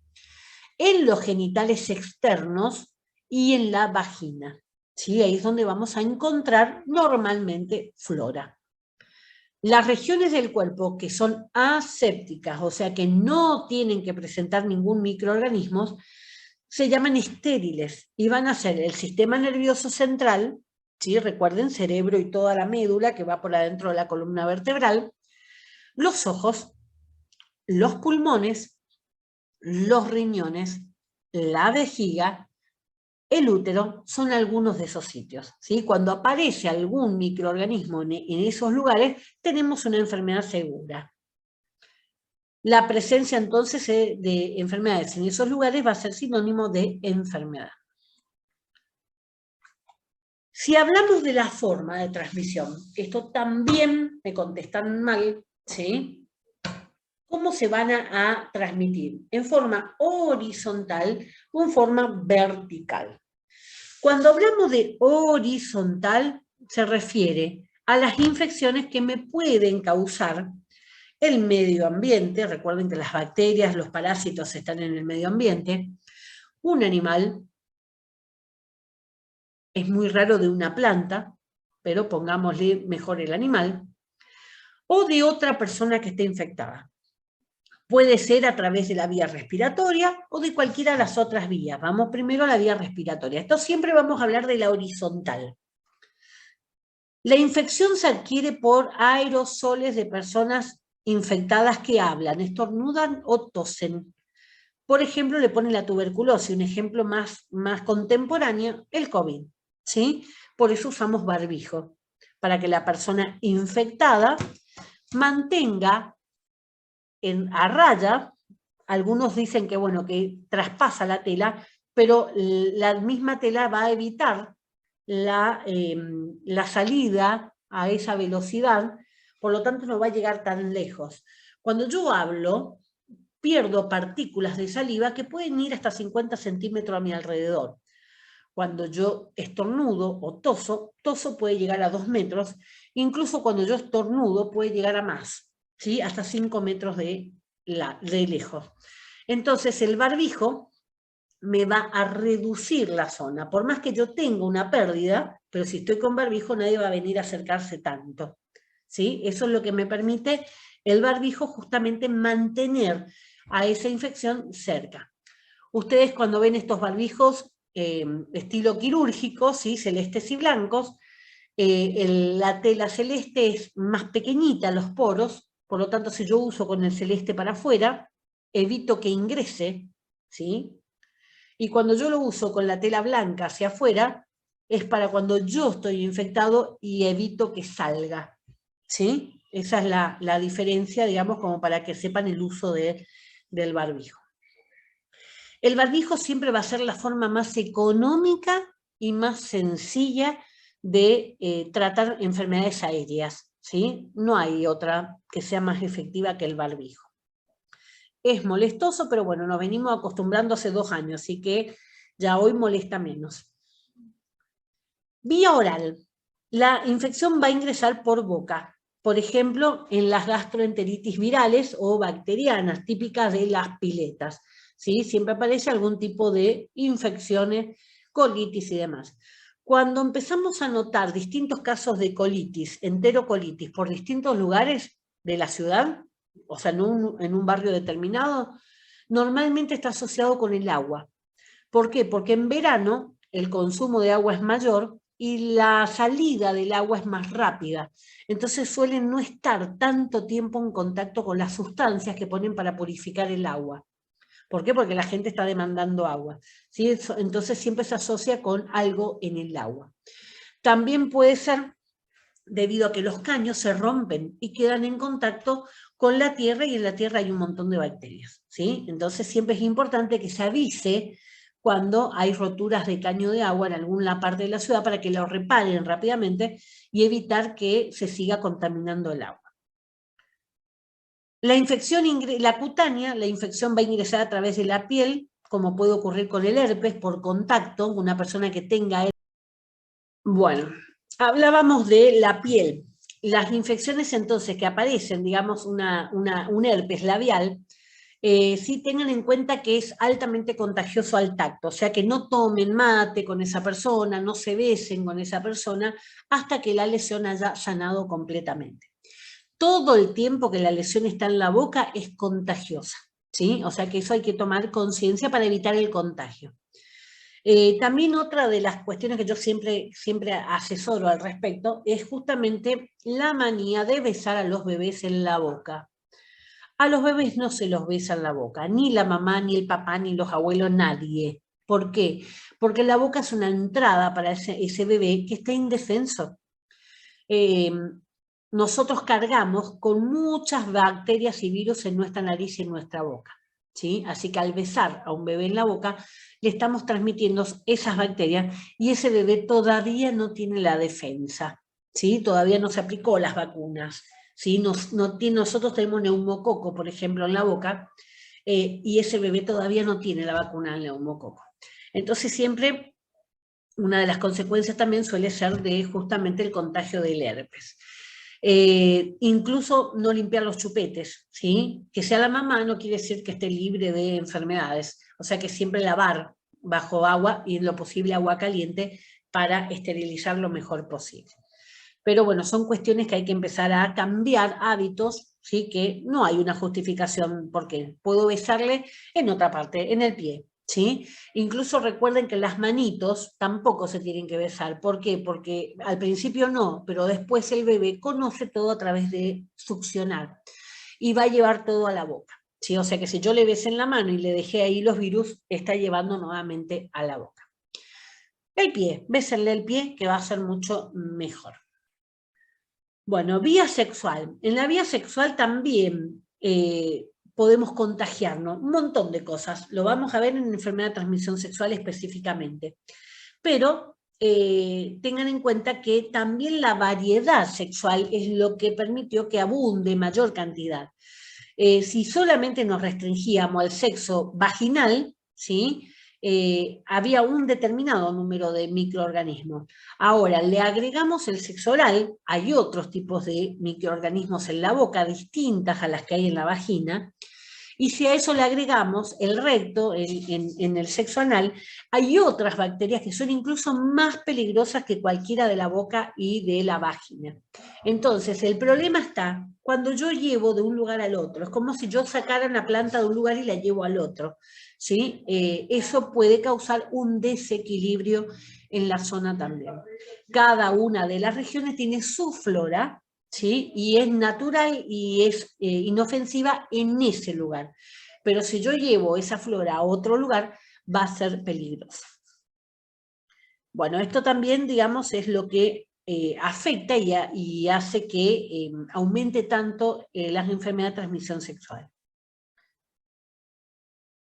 en los genitales externos y en la vagina. ¿Sí? Ahí es donde vamos a encontrar normalmente flora. Las regiones del cuerpo que son asépticas, o sea que no tienen que presentar ningún microorganismo, se llaman estériles y van a ser el sistema nervioso central, ¿sí? Recuerden, cerebro y toda la médula que va por adentro de la columna vertebral, los ojos, los pulmones, los riñones, la vejiga, el útero, son algunos de esos sitios, ¿sí? Cuando aparece algún microorganismo en esos lugares, tenemos una enfermedad segura. La presencia entonces de enfermedades en esos lugares va a ser sinónimo de enfermedad. Si hablamos de la forma de transmisión, esto también me contestan mal, ¿sí? ¿Cómo se van a transmitir? ¿En forma horizontal o en forma vertical? Cuando hablamos de horizontal, se refiere a las infecciones que me pueden causar el medio ambiente. Recuerden que las bacterias, los parásitos están en el medio ambiente. Un animal, es muy raro de una planta, pero pongámosle mejor el animal, o de otra persona que esté infectada. Puede ser a través de la vía respiratoria o de cualquiera de las otras vías. Vamos primero a la vía respiratoria. Esto siempre vamos a hablar de la horizontal. La infección se adquiere por aerosoles de personas infectadas que hablan, estornudan o tosen. Por ejemplo, le ponen la tuberculosis, un ejemplo más contemporáneo, el COVID, ¿sí? Por eso usamos barbijo, para que la persona infectada mantenga a raya. Algunos dicen que, bueno, que traspasa la tela, pero la misma tela va a evitar la salida a esa velocidad, por lo tanto no va a llegar tan lejos. Cuando yo hablo, pierdo partículas de saliva que pueden ir hasta 50 centímetros a mi alrededor. Cuando yo estornudo o toso puede llegar a 2 metros, incluso cuando yo estornudo puede llegar a más, ¿sí? Hasta 5 metros de lejos. Entonces el barbijo me va a reducir la zona, por más que yo tenga una pérdida, pero si estoy con barbijo nadie va a venir a acercarse tanto, ¿sí? Eso es lo que me permite el barbijo justamente mantener a esa infección cerca. Ustedes cuando ven estos barbijos estilo quirúrgico, ¿sí? Celestes y blancos, la tela celeste es más pequeñita, los poros, por lo tanto si yo uso con el celeste para afuera, evito que ingrese, ¿sí? Y cuando yo lo uso con la tela blanca hacia afuera, es para cuando yo estoy infectado y evito que salga, ¿sí? Esa es la diferencia, digamos, como para que sepan el uso del barbijo. El barbijo siempre va a ser la forma más económica y más sencilla de tratar enfermedades aéreas, ¿sí? No hay otra que sea más efectiva que el barbijo. Es molestoso, pero bueno, nos venimos acostumbrando hace 2 años, así que ya hoy molesta menos. Vía oral. La infección va a ingresar por boca, por ejemplo, en las gastroenteritis virales o bacterianas, típicas de las piletas, ¿sí? Siempre aparece algún tipo de infecciones, colitis y demás. Cuando empezamos a notar distintos casos de colitis, enterocolitis, por distintos lugares de la ciudad, o sea, en un barrio determinado, normalmente está asociado con el agua. ¿Por qué? Porque en verano el consumo de agua es mayor y la salida del agua es más rápida. Entonces suelen no estar tanto tiempo en contacto con las sustancias que ponen para purificar el agua. ¿Por qué? Porque la gente está demandando agua, ¿sí? Entonces siempre se asocia con algo en el agua. También puede ser debido a que los caños se rompen y quedan en contacto con la tierra y en la tierra hay un montón de bacterias, ¿sí? Entonces siempre es importante que se avise cuando hay roturas de caño de agua en alguna parte de la ciudad para que lo reparen rápidamente y evitar que se siga contaminando el agua. La infección, la cutánea, la infección va a ingresar a través de la piel, como puede ocurrir con el herpes, por contacto, una persona que tenga herpes. Bueno, hablábamos de la piel. Las infecciones entonces que aparecen, digamos un herpes labial, sí tengan en cuenta que es altamente contagioso al tacto, o sea que no tomen mate con esa persona, no se besen con esa persona hasta que la lesión haya sanado completamente. Todo el tiempo que la lesión está en la boca es contagiosa, ¿sí? O sea que eso hay que tomar conciencia para evitar el contagio. También otra de las cuestiones que yo siempre asesoro al respecto es justamente la manía de besar a los bebés en la boca. A los bebés no se los besa en la boca, ni la mamá, ni el papá, ni los abuelos, nadie. ¿Por qué? Porque la boca es una entrada para ese bebé que está indefenso. Nosotros cargamos con muchas bacterias y virus en nuestra nariz y en nuestra boca, ¿sí? Así que al besar a un bebé en la boca, le estamos transmitiendo esas bacterias y ese bebé todavía no tiene la defensa, ¿sí? Todavía no se aplicó las vacunas, ¿sí? Nosotros tenemos neumococo, por ejemplo, en la boca, y ese bebé todavía no tiene la vacuna del neumococo. Entonces siempre una de las consecuencias también suele ser de justamente el contagio del herpes. Incluso no limpiar los chupetes, ¿sí? Que sea la mamá no quiere decir que esté libre de enfermedades, o sea que siempre lavar bajo agua y en lo posible agua caliente para esterilizar lo mejor posible. Pero bueno, son cuestiones que hay que empezar a cambiar hábitos, ¿sí? Que no hay una justificación porque puedo besarle en otra parte, en el pie, ¿sí? Incluso recuerden que las manitos tampoco se tienen que besar. ¿Por qué? Porque al principio no, pero después el bebé conoce todo a través de succionar y va a llevar todo a la boca, ¿sí? O sea que si yo le besé en la mano y le dejé ahí los virus, está llevando nuevamente a la boca. El pie, bésenle el pie que va a ser mucho mejor. Bueno, vía sexual. En la vía sexual también podemos contagiarnos, un montón de cosas. Lo vamos a ver en enfermedad de transmisión sexual específicamente. Pero tengan en cuenta que también la variedad sexual es lo que permitió que abunde mayor cantidad. Si solamente nos restringíamos al sexo vaginal, ¿sí? Había un determinado número de microorganismos. Ahora, le agregamos el sexo oral, hay otros tipos de microorganismos en la boca, distintas a las que hay en la vagina, Y si a eso le agregamos el recto, en el sexo anal, hay otras bacterias que son incluso más peligrosas que cualquiera de la boca y de la vagina. Entonces, el problema está cuando yo llevo de un lugar al otro. Es como si yo sacara una planta de un lugar y la llevo al otro, ¿sí? Eso puede causar un desequilibrio en la zona también. Cada una de las regiones tiene su flora, ¿sí? Y es natural y es inofensiva en ese lugar. Pero si yo llevo esa flora a otro lugar, va a ser peligrosa. Bueno, esto también, digamos, es lo que afecta y hace que aumente tanto las enfermedades de transmisión sexual.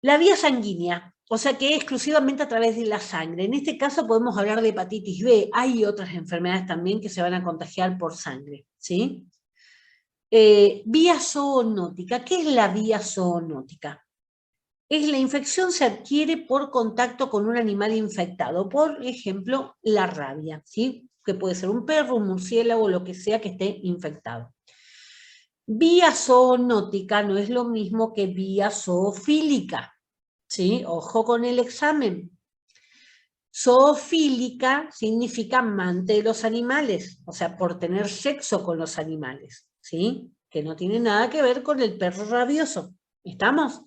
La vía sanguínea, o sea que es exclusivamente a través de la sangre. En este caso podemos hablar de hepatitis B. Hay otras enfermedades también que se van a contagiar por sangre, ¿sí? Vía zoonótica. ¿Qué es la vía zoonótica? Es la infección se adquiere por contacto con un animal infectado, por ejemplo, la rabia, ¿sí? Que puede ser un perro, un murciélago, lo que sea que esté infectado. Vía zoonótica no es lo mismo que vía zoofílica, ¿sí? Ojo con el examen. Zoofílica significa amante de los animales, o sea, por tener sexo con los animales, ¿sí? Que no tiene nada que ver con el perro rabioso. ¿Estamos?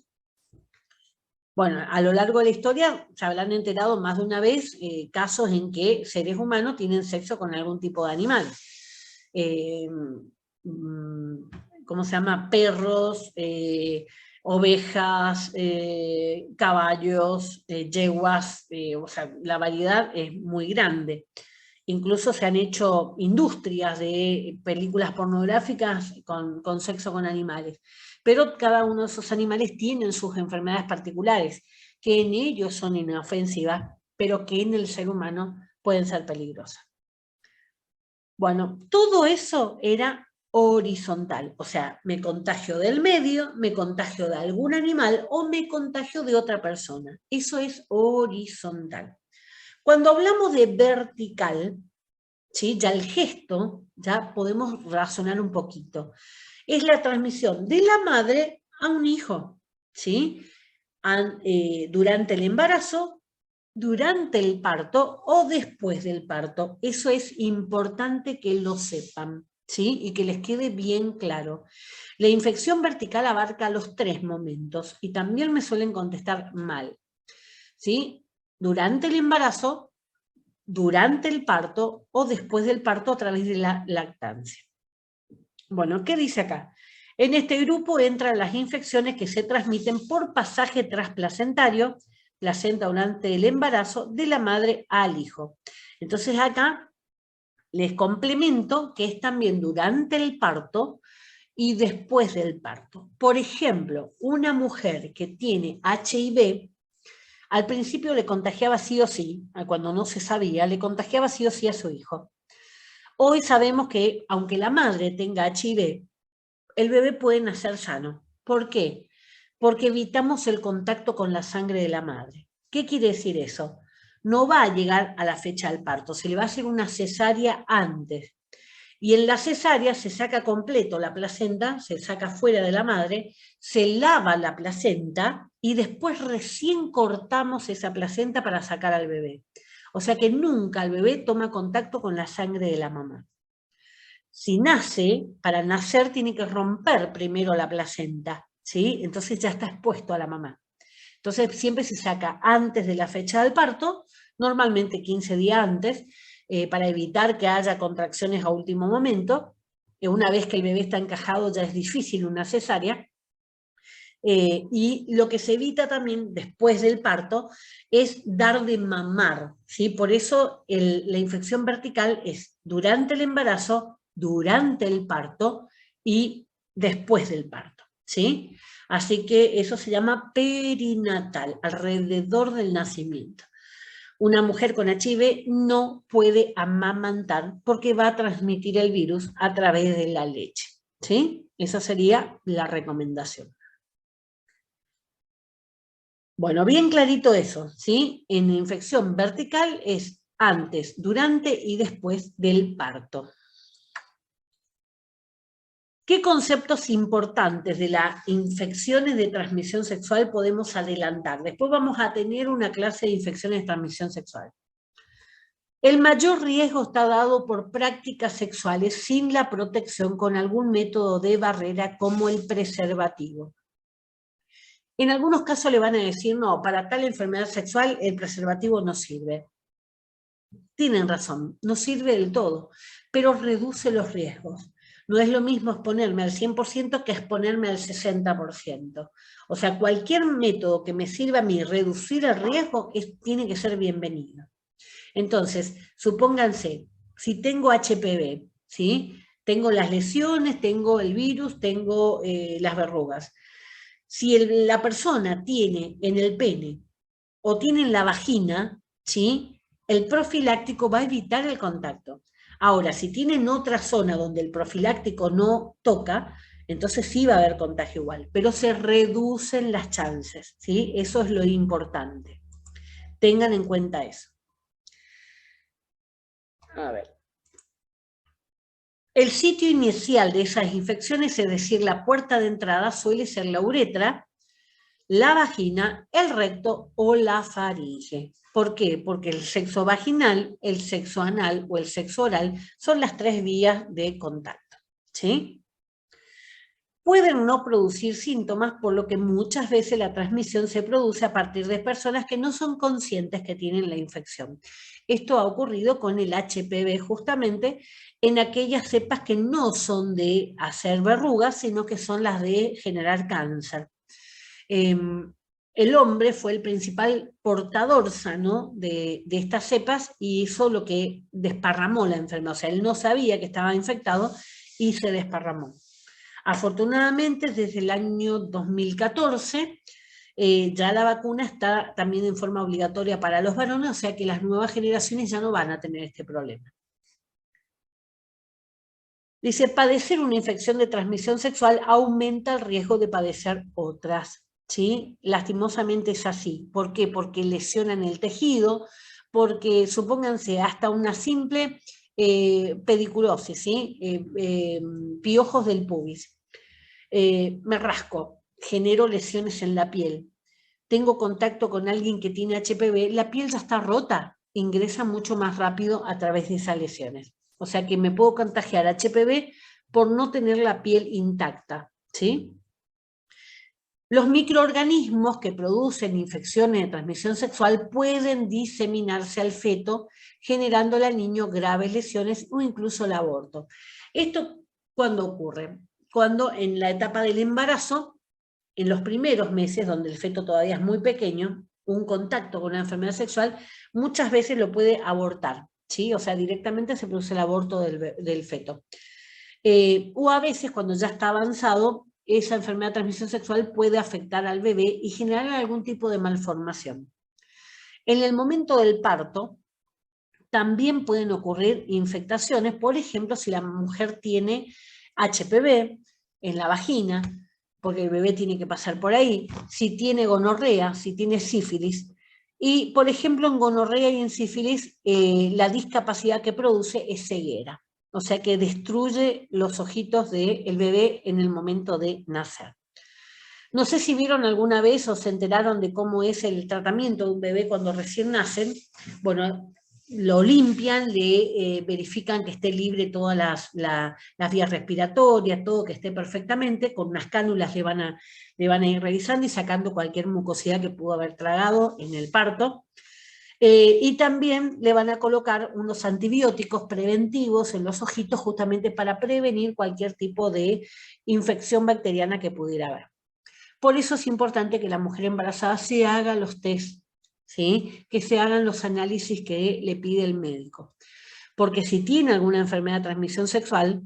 Bueno, a lo largo de la historia se habrán enterado más de una vez casos en que seres humanos tienen sexo con algún tipo de animal. Eh, ¿Cómo se llama? Perros, ovejas, caballos, yeguas, o sea, la variedad es muy grande. Incluso se han hecho industrias de películas pornográficas con sexo con animales. Pero cada uno de esos animales tienen sus enfermedades particulares, que en ellos son inofensivas, pero que en el ser humano pueden ser peligrosas. Bueno, todo eso era horizontal, o sea, me contagio del medio, me contagio de algún animal o me contagio de otra persona. Eso es horizontal. Cuando hablamos de vertical, ¿sí? Ya el gesto, ya podemos razonar un poquito. Es la transmisión de la madre a un hijo, ¿sí? Durante el embarazo, durante el parto o después del parto. Eso es importante que lo sepan, ¿sí? Y que les quede bien claro. La infección vertical abarca los 3 momentos y también me suelen contestar mal, ¿sí? Durante el embarazo, durante el parto o después del parto a través de la lactancia. Bueno, ¿qué dice acá? En este grupo entran las infecciones que se transmiten por pasaje transplacentario, placenta durante el embarazo, de la madre al hijo. Entonces acá les complemento que es también durante el parto y después del parto. Por ejemplo, una mujer que tiene HIV, al principio le contagiaba sí o sí, cuando no se sabía, le contagiaba sí o sí a su hijo. Hoy sabemos que, aunque la madre tenga HIV, el bebé puede nacer sano. ¿Por qué? Porque evitamos el contacto con la sangre de la madre. ¿Qué quiere decir eso? No va a llegar a la fecha del parto, se le va a hacer una cesárea antes. Y en la cesárea se saca completo la placenta, se saca fuera de la madre, se lava la placenta y después recién cortamos esa placenta para sacar al bebé. O sea que nunca el bebé toma contacto con la sangre de la mamá. Si nace, para nacer tiene que romper primero la placenta, ¿sí? Entonces ya está expuesto a la mamá. Entonces siempre se saca antes de la fecha del parto, normalmente 15 días antes, para evitar que haya contracciones a último momento. Una vez que el bebé está encajado ya es difícil una cesárea. Y lo que se evita también después del parto es dar de mamar, ¿sí? Por eso la infección vertical es durante el embarazo, durante el parto y después del parto, ¿sí? Así que eso se llama perinatal, alrededor del nacimiento. Una mujer con HIV no puede amamantar porque va a transmitir el virus a través de la leche, ¿sí? Esa sería la recomendación. Bueno, bien clarito eso, ¿sí? En infección vertical es antes, durante y después del parto. ¿Qué conceptos importantes de las infecciones de transmisión sexual podemos adelantar? Después vamos a tener una clase de infecciones de transmisión sexual. El mayor riesgo está dado por prácticas sexuales sin la protección con algún método de barrera como el preservativo. En algunos casos le van a decir, no, para tal enfermedad sexual el preservativo no sirve. Tienen razón, no sirve del todo, pero reduce los riesgos. No es lo mismo exponerme al 100% que exponerme al 60%. O sea, cualquier método que me sirva a mí reducir el riesgo tiene que ser bienvenido. Entonces, supónganse, si tengo HPV, ¿sí? Tengo las lesiones, tengo el virus, tengo las verrugas. Si la persona tiene en el pene o tiene en la vagina, ¿sí? El profiláctico va a evitar el contacto. Ahora, si tienen otra zona donde el profiláctico no toca, entonces sí va a haber contagio igual, pero se reducen las chances, ¿sí? Eso es lo importante. Tengan en cuenta eso. A ver. El sitio inicial de esas infecciones, es decir, la puerta de entrada, suele ser la uretra, la vagina, el recto o la faringe. ¿Por qué? Porque el sexo vaginal, el sexo anal o el sexo oral son las 3 vías de contacto, ¿sí? Pueden no producir síntomas, por lo que muchas veces la transmisión se produce a partir de personas que no son conscientes que tienen la infección. Esto ha ocurrido con el HPV justamente en aquellas cepas que no son de hacer verrugas, sino que son las de generar cáncer. El hombre fue el principal portador sano de estas cepas y hizo lo que desparramó la enfermedad. O sea, él no sabía que estaba infectado y se desparramó. Afortunadamente, desde el año 2014, ya la vacuna está también en forma obligatoria para los varones, o sea que las nuevas generaciones ya no van a tener este problema. Dice, padecer una infección de transmisión sexual aumenta el riesgo de padecer otras, ¿sí? Lastimosamente es así. ¿Por qué? Porque lesionan el tejido, porque supónganse hasta una simple pediculosis, ¿sí? Piojos del pubis. Me rasco, genero lesiones en la piel. Tengo contacto con alguien que tiene HPV, la piel ya está rota, ingresa mucho más rápido a través de esas lesiones. O sea que me puedo contagiar HPV por no tener la piel intacta, ¿sí? Los microorganismos que producen infecciones de transmisión sexual pueden diseminarse al feto, generándole al niño graves lesiones o incluso el aborto. ¿Esto cuándo ocurre? Cuando en la etapa del embarazo, en los primeros meses, donde el feto todavía es muy pequeño, un contacto con una enfermedad sexual muchas veces lo puede abortar, ¿sí? O sea, directamente se produce el aborto del feto. O a veces, cuando ya está avanzado, esa enfermedad de transmisión sexual puede afectar al bebé y generar algún tipo de malformación. En el momento del parto, también pueden ocurrir infectaciones, por ejemplo, si la mujer tiene HPV en la vagina, porque el bebé tiene que pasar por ahí, si tiene gonorrea, si tiene sífilis, y por ejemplo en gonorrea y en sífilis la discapacidad que produce es ceguera, o sea que destruye los ojitos del bebé en el momento de nacer. No sé si vieron alguna vez o se enteraron de cómo es el tratamiento de un bebé cuando recién nacen. Bueno, lo limpian, le verifican que esté libre todas las vías respiratorias, todo que esté perfectamente, con unas cánulas le van a ir revisando y sacando cualquier mucosidad que pudo haber tragado en el parto. Y también le van a colocar unos antibióticos preventivos en los ojitos justamente para prevenir cualquier tipo de infección bacteriana que pudiera haber. Por eso es importante que la mujer embarazada se haga los test, ¿sí? Que se hagan los análisis que le pide el médico. Porque si tiene alguna enfermedad de transmisión sexual,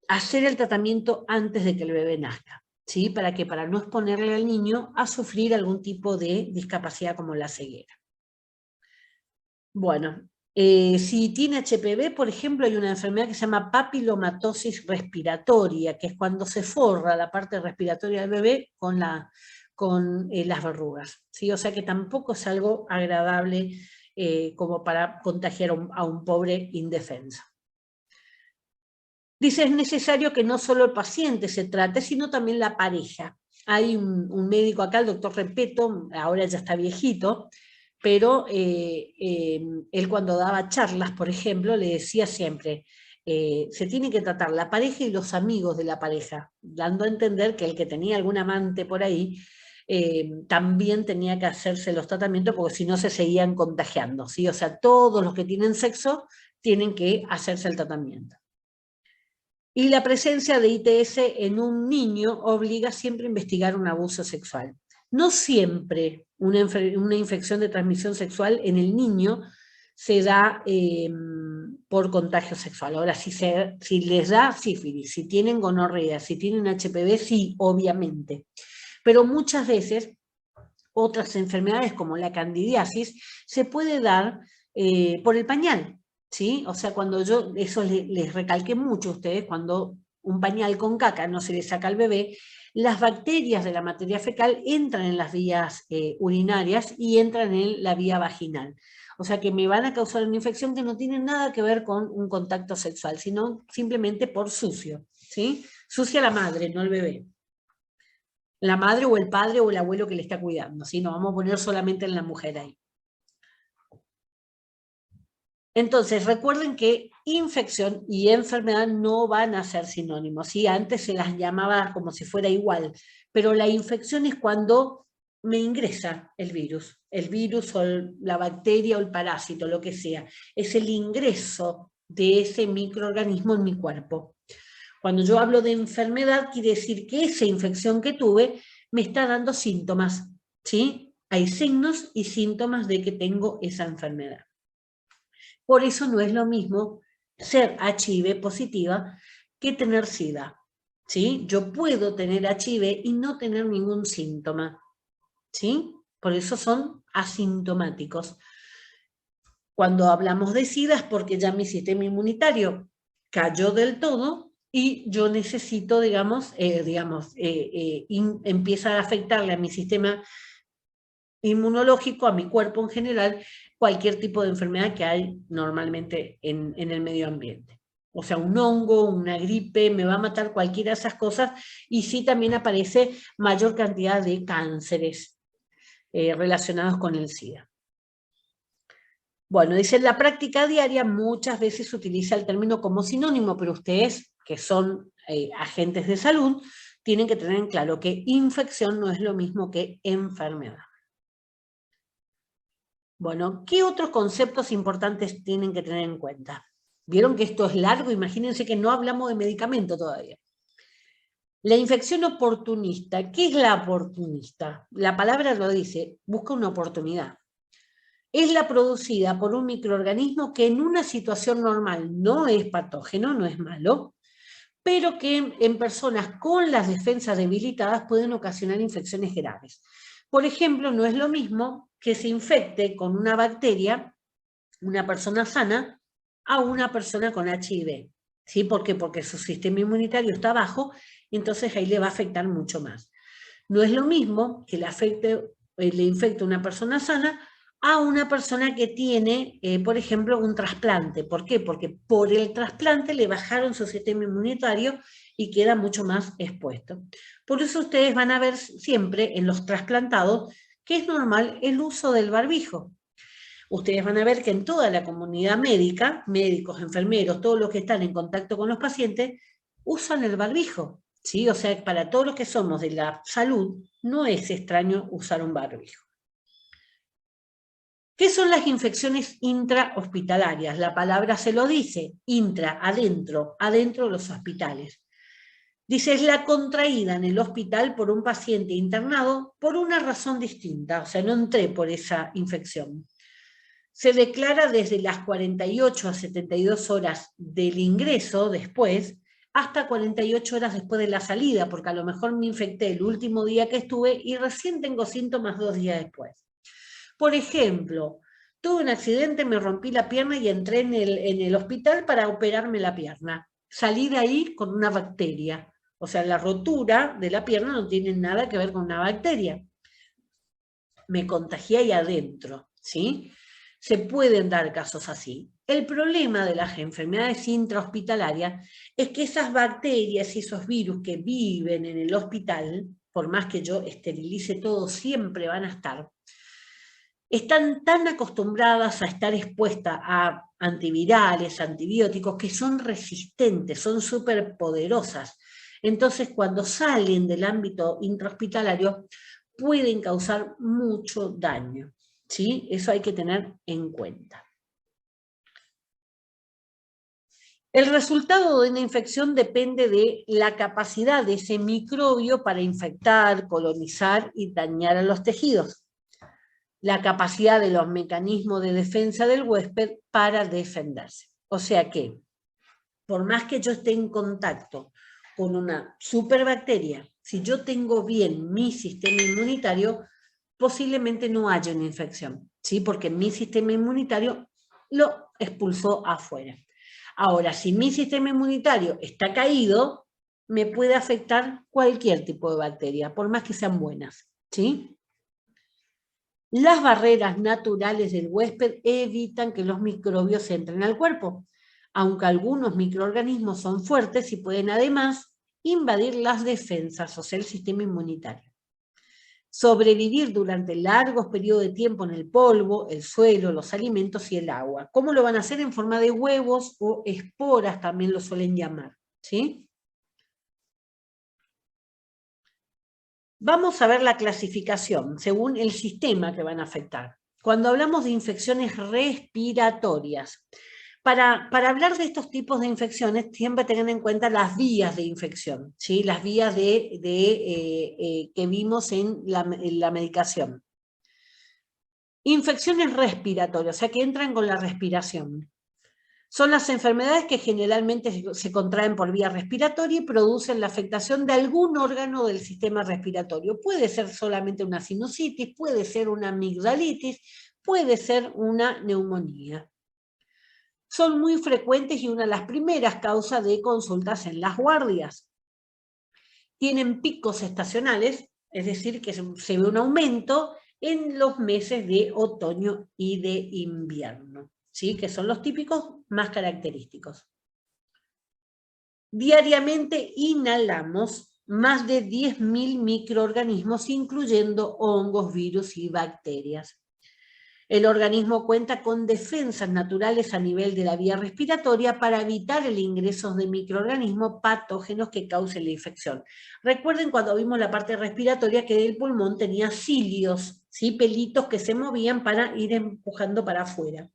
hacer el tratamiento antes de que el bebé nazca, ¿sí? ¿Para qué? Para no exponerle al niño a sufrir algún tipo de discapacidad como la ceguera. Bueno, si tiene HPV, por ejemplo, hay una enfermedad que se llama papilomatosis respiratoria, que es cuando se forra la parte respiratoria del bebé con las verrugas, ¿sí? O sea que tampoco es algo agradable como para contagiar a un pobre indefenso. Dice, es necesario que no solo el paciente se trate, sino también la pareja. Hay un médico acá, el doctor Repeto, ahora ya está viejito, pero él cuando daba charlas, por ejemplo, le decía siempre, se tiene que tratar la pareja y los amigos de la pareja, dando a entender que el que tenía algún amante por ahí, también tenía que hacerse los tratamientos, porque si no se seguían contagiando, ¿sí? O sea, todos los que tienen sexo tienen que hacerse el tratamiento. Y la presencia de ITS en un niño obliga siempre a investigar un abuso sexual. No siempre una infección de transmisión sexual en el niño se da por contagio sexual. Ahora, si les da sífilis, si tienen gonorrea, si tienen HPV, sí, obviamente. Pero muchas veces otras enfermedades como la candidiasis se puede dar por el pañal, ¿sí? O sea, cuando yo, eso les recalqué mucho a ustedes, cuando un pañal con caca no se le saca al bebé, las bacterias de la materia fecal entran en las vías urinarias y entran en la vía vaginal. O sea que me van a causar una infección que no tiene nada que ver con un contacto sexual, sino simplemente por sucio, ¿sí? Sucia la madre, no el bebé. La madre o el padre o el abuelo que le está cuidando, ¿sí? No vamos a poner solamente en la mujer ahí. Entonces, recuerden que infección y enfermedad no van a ser sinónimos, ¿sí? Antes se las llamaba como si fuera igual, pero la infección es cuando me ingresa el virus o la bacteria o el parásito, lo que sea. Es el ingreso de ese microorganismo en mi cuerpo. Cuando yo hablo de enfermedad, quiere decir que esa infección que tuve me está dando síntomas, ¿sí? Hay signos y síntomas de que tengo esa enfermedad. Por eso no es lo mismo ser HIV positiva que tener SIDA, ¿sí? Yo puedo tener HIV y no tener ningún síntoma, ¿sí? Por eso son asintomáticos. Cuando hablamos de SIDA es porque ya mi sistema inmunitario cayó del todo y yo necesito, empieza a afectarle a mi sistema inmunológico, a mi cuerpo en general, cualquier tipo de enfermedad que hay normalmente en el medio ambiente. O sea, un hongo, una gripe, me va a matar cualquiera de esas cosas, y sí también aparece mayor cantidad de cánceres relacionados con el SIDA. Bueno, dice, en la práctica diaria muchas veces se utiliza el término como sinónimo, pero ustedes, que son agentes de salud, tienen que tener en claro que infección no es lo mismo que enfermedad. Bueno, ¿qué otros conceptos importantes tienen que tener en cuenta? ¿Vieron que esto es largo? Imagínense que no hablamos de medicamento todavía. La infección oportunista. ¿Qué es la oportunista? La palabra lo dice, busca una oportunidad. Es la producida por un microorganismo que en una situación normal no es patógeno, no es malo, pero que en personas con las defensas debilitadas pueden ocasionar infecciones graves. Por ejemplo, no es lo mismo que se infecte con una bacteria una persona sana a una persona con HIV. ¿Sí? ¿Por qué? Porque su sistema inmunitario está bajo, y entonces ahí le va a afectar mucho más. No es lo mismo que le infecte una persona sana a una persona que tiene, por ejemplo, un trasplante. ¿Por qué? Porque por el trasplante le bajaron su sistema inmunitario y queda mucho más expuesto. Por eso ustedes van a ver siempre en los trasplantados que es normal el uso del barbijo. Ustedes van a ver que en toda la comunidad médica, médicos, enfermeros, todos los que están en contacto con los pacientes, usan el barbijo, ¿sí? O sea, para todos los que somos de la salud, no es extraño usar un barbijo. ¿Qué son las infecciones intrahospitalarias? La palabra se lo dice, intra, adentro, adentro de los hospitales. Dice, es la contraída en el hospital por un paciente internado por una razón distinta, o sea, no entré por esa infección. Se declara desde las 48 a 72 horas del ingreso después, hasta 48 horas después de la salida, porque a lo mejor me infecté el último día que estuve y recién tengo síntomas 2 días después. Por ejemplo, tuve un accidente, me rompí la pierna y entré en el hospital para operarme la pierna. Salí de ahí con una bacteria. O sea, la rotura de la pierna no tiene nada que ver con una bacteria. Me contagié ahí adentro, ¿sí? se pueden dar casos así. El problema de las enfermedades intrahospitalarias es que esas bacterias y esos virus que viven en el hospital, por más que yo esterilice todo, siempre van a estar, están tan acostumbradas a estar expuestas a antivirales, antibióticos, que son resistentes, son súper poderosas. Entonces, cuando salen del ámbito intrahospitalario, pueden causar mucho daño, ¿sí? Eso hay que tener en cuenta. El resultado de una infección depende de la capacidad de ese microbio para infectar, colonizar y dañar a los tejidos. La capacidad de los mecanismos de defensa del huésped para defenderse. O sea que, por más que yo esté en contacto con una superbacteria, si yo tengo bien mi sistema inmunitario, posiblemente no haya una infección, ¿sí? Porque mi sistema inmunitario lo expulsó afuera. Ahora, si mi sistema inmunitario está caído, me puede afectar cualquier tipo de bacteria, por más que sean buenas, ¿sí? Las barreras naturales del huésped evitan que los microbios entren al cuerpo, aunque algunos microorganismos son fuertes y pueden además invadir las defensas, o sea, el sistema inmunitario. Sobrevivir durante largos periodos de tiempo en el polvo, el suelo, los alimentos y el agua. ¿Cómo lo van a hacer? En forma de huevos o esporas también lo suelen llamar, ¿sí? Vamos a ver la clasificación según el sistema que van a afectar. Cuando hablamos de infecciones respiratorias, para hablar de estos tipos de infecciones, siempre tengan en cuenta las vías de infección, ¿sí? Las vías que vimos en la medicación. Infecciones respiratorias, o sea, que entran con la respiración. Son las enfermedades que generalmente se contraen por vía respiratoria y producen la afectación de algún órgano del sistema respiratorio. Puede ser solamente una sinusitis, puede ser una amigdalitis, puede ser una neumonía. Son muy frecuentes y una de las primeras causas de consultas en las guardias. Tienen picos estacionales, es decir, que se ve un aumento en los meses de otoño y de invierno, ¿sí? Que son los típicos más característicos. Diariamente inhalamos más de 10.000 microorganismos, incluyendo hongos, virus y bacterias. El organismo cuenta con defensas naturales a nivel de la vía respiratoria para evitar el ingreso de microorganismos patógenos que causen la infección. Recuerden cuando vimos la parte respiratoria que el pulmón tenía cilios, ¿sí? Pelitos que se movían para ir empujando para afuera.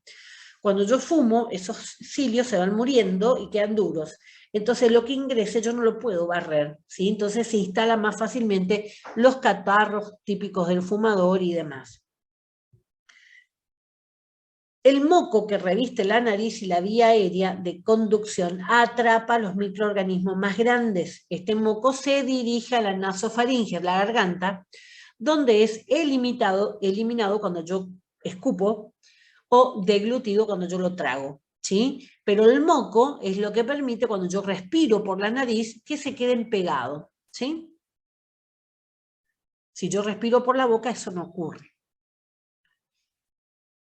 Cuando yo fumo, esos cilios se van muriendo y quedan duros. Entonces lo que ingrese yo no lo puedo barrer, ¿sí? Entonces se instalan más fácilmente los catarros típicos del fumador y demás. El moco que reviste la nariz y la vía aérea de conducción atrapa a los microorganismos más grandes. Este moco se dirige a la nasofaringe, la garganta, donde es eliminado cuando yo escupo o deglutido cuando yo lo trago, ¿sí? Pero el moco es lo que permite cuando yo respiro por la nariz que se queden pegados, ¿sí? Si yo respiro por la boca, eso no ocurre.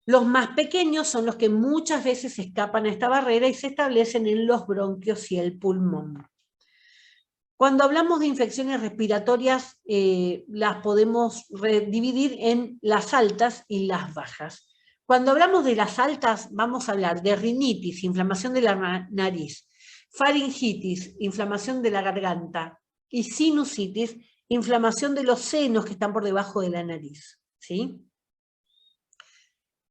Los más pequeños son los que muchas veces escapan a esta barrera y se establecen en los bronquios y el pulmón. Cuando hablamos de infecciones respiratorias, las podemos dividir en las altas y las bajas. Cuando hablamos de las altas, vamos a hablar de rinitis, inflamación de la nariz, faringitis, inflamación de la garganta, y sinusitis, inflamación de los senos que están por debajo de la nariz, ¿sí?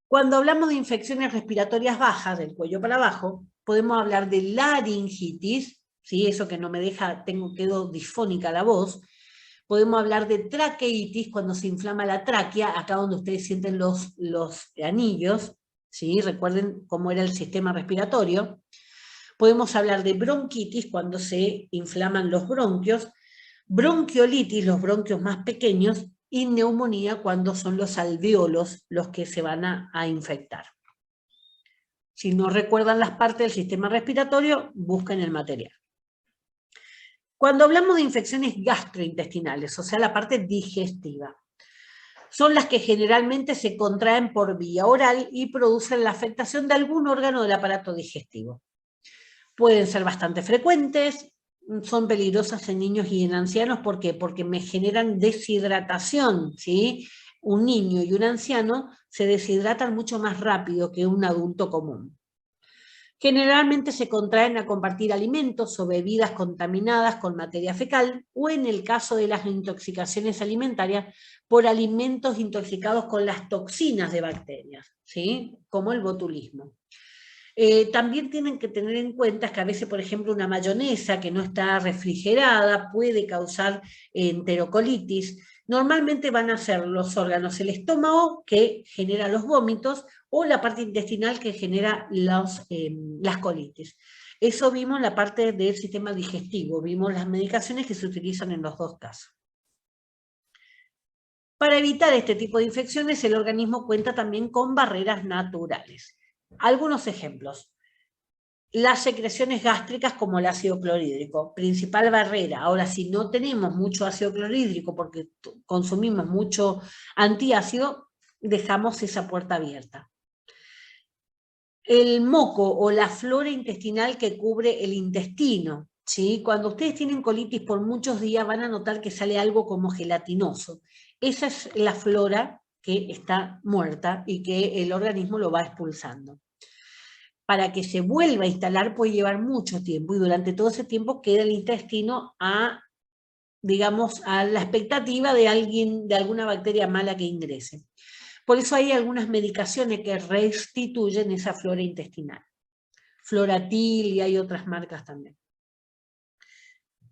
Cuando hablamos de infecciones respiratorias bajas, del cuello para abajo, podemos hablar de laringitis, ¿sí? Eso que no me deja, quedo disfónica la voz. Podemos hablar de traqueitis, cuando se inflama la tráquea, acá donde ustedes sienten los anillos, ¿sí? Recuerden cómo era el sistema respiratorio. Podemos hablar de bronquitis, cuando se inflaman los bronquios. Bronquiolitis, los bronquios más pequeños, y neumonía cuando son los alvéolos los que se van a infectar. Si no recuerdan las partes del sistema respiratorio, busquen el material. Cuando hablamos de infecciones gastrointestinales, o sea, la parte digestiva, son las que generalmente se contraen por vía oral y producen la afectación de algún órgano del aparato digestivo. Pueden ser bastante frecuentes, son peligrosas en niños y en ancianos. ¿Por qué? Porque me generan deshidratación, ¿sí? Un niño y un anciano se deshidratan mucho más rápido que un adulto común. Generalmente se contraen a compartir alimentos o bebidas contaminadas con materia fecal, o en el caso de las intoxicaciones alimentarias, por alimentos intoxicados con las toxinas de bacterias, ¿sí? Como el botulismo. También tienen que tener en cuenta que a veces, por ejemplo, una mayonesa que no está refrigerada puede causar enterocolitis. Normalmente van a ser los órganos, el estómago que genera los vómitos o la parte intestinal que genera las colitis. Eso vimos en la parte del sistema digestivo, vimos las medicaciones que se utilizan en los dos casos. Para evitar este tipo de infecciones, el organismo cuenta también con barreras naturales. Algunos ejemplos. Las secreciones gástricas como el ácido clorhídrico, principal barrera. Ahora, si no tenemos mucho ácido clorhídrico porque consumimos mucho antiácido, dejamos esa puerta abierta. El moco o la flora intestinal que cubre el intestino, ¿sí? Cuando ustedes tienen colitis por muchos días van a notar que sale algo como gelatinoso. Esa es la flora que está muerta y que el organismo lo va expulsando. Para que se vuelva a instalar puede llevar mucho tiempo y durante todo ese tiempo queda el intestino digamos, a la expectativa de alguna bacteria mala que ingrese. Por eso hay algunas medicaciones que restituyen esa flora intestinal. Floratil y hay otras marcas también.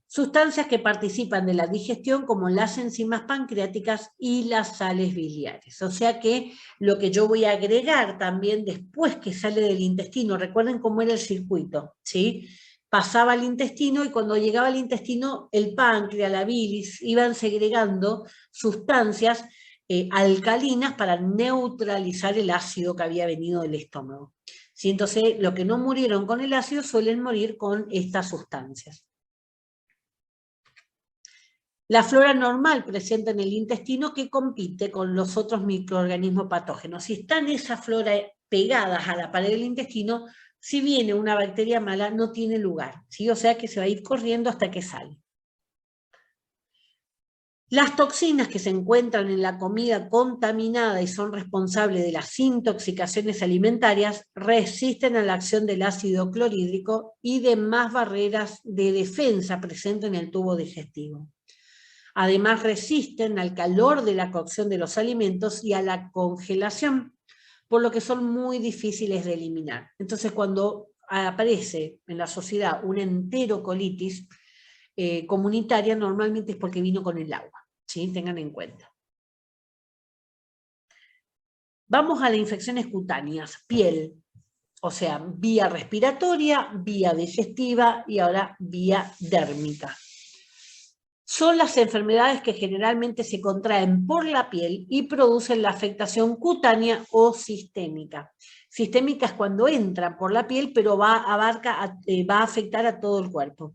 Sustancias que participan de la digestión como las enzimas pancreáticas y las sales biliares. O sea que lo que yo voy a agregar también después que sale del intestino, recuerden cómo era el circuito, ¿sí? Pasaba al intestino y cuando llegaba al intestino el páncreas, la bilis, iban segregando sustancias alcalinas para neutralizar el ácido que había venido del estómago. ¿Sí? Entonces, los que no murieron con el ácido suelen morir con estas sustancias. La flora normal presente en el intestino que compite con los otros microorganismos patógenos. Si están esas floras pegadas a la pared del intestino, si viene una bacteria mala no tiene lugar, ¿sí? O sea que se va a ir corriendo hasta que sale. Las toxinas que se encuentran en la comida contaminada y son responsables de las intoxicaciones alimentarias resisten a la acción del ácido clorhídrico y demás barreras de defensa presentes en el tubo digestivo. Además resisten al calor de la cocción de los alimentos y a la congelación, por lo que son muy difíciles de eliminar. Entonces, cuando aparece en la sociedad una enterocolitis comunitaria, normalmente es porque vino con el agua, ¿sí? Tengan en cuenta. Vamos a las infecciones cutáneas, piel, o sea, vía respiratoria, vía digestiva y ahora vía dérmica. Son las enfermedades que generalmente se contraen por la piel y producen la afectación cutánea o sistémica. Sistémica es cuando entra por la piel, pero va a afectar a todo el cuerpo.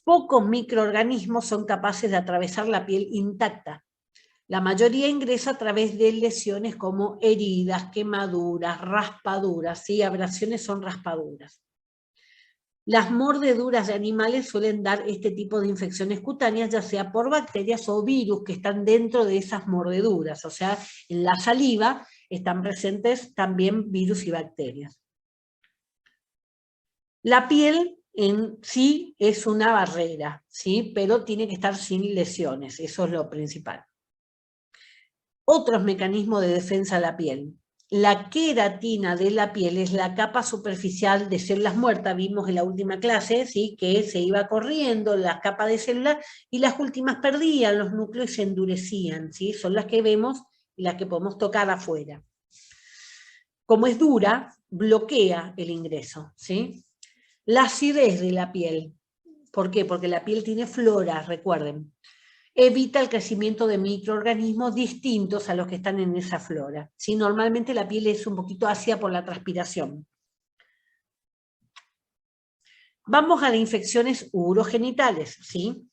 Pocos microorganismos son capaces de atravesar la piel intacta. La mayoría ingresa a través de lesiones como heridas, quemaduras, raspaduras, ¿sí? Abrasiones son raspaduras. Las mordeduras de animales suelen dar este tipo de infecciones cutáneas, ya sea por bacterias o virus que están dentro de esas mordeduras. O sea, en la saliva están presentes también virus y bacterias. La piel en sí es una barrera, ¿sí? Pero tiene que estar sin lesiones, eso es lo principal. Otros mecanismos de defensa de la piel. La queratina de la piel es la capa superficial de células muertas, vimos en la última clase, ¿sí? Que se iba corriendo las capas de células y las últimas perdían los núcleos y se endurecían, ¿sí? Son las que vemos y las que podemos tocar afuera. Como es dura, bloquea el ingreso, ¿sí? La acidez de la piel. ¿Por qué? Porque la piel tiene flora, recuerden. Evita el crecimiento de microorganismos distintos a los que están en esa flora. ¿Sí? Normalmente la piel es un poquito ácida por la transpiración. Vamos a las infecciones urogenitales, ¿sí?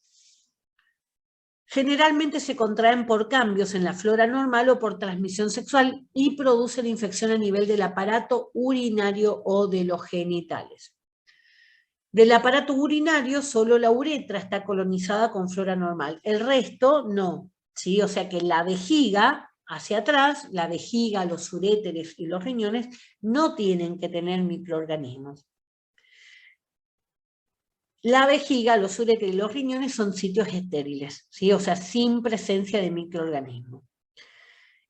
Generalmente se contraen por cambios en la flora normal o por transmisión sexual y producen infección a nivel del aparato urinario o de los genitales. Del aparato urinario, solo la uretra está colonizada con flora normal, el resto no, ¿sí? O sea que la vejiga hacia atrás, la vejiga, los uréteres y los riñones no tienen que tener microorganismos. La vejiga, los uréteres y los riñones son sitios estériles, ¿sí? O sea, sin presencia de microorganismos.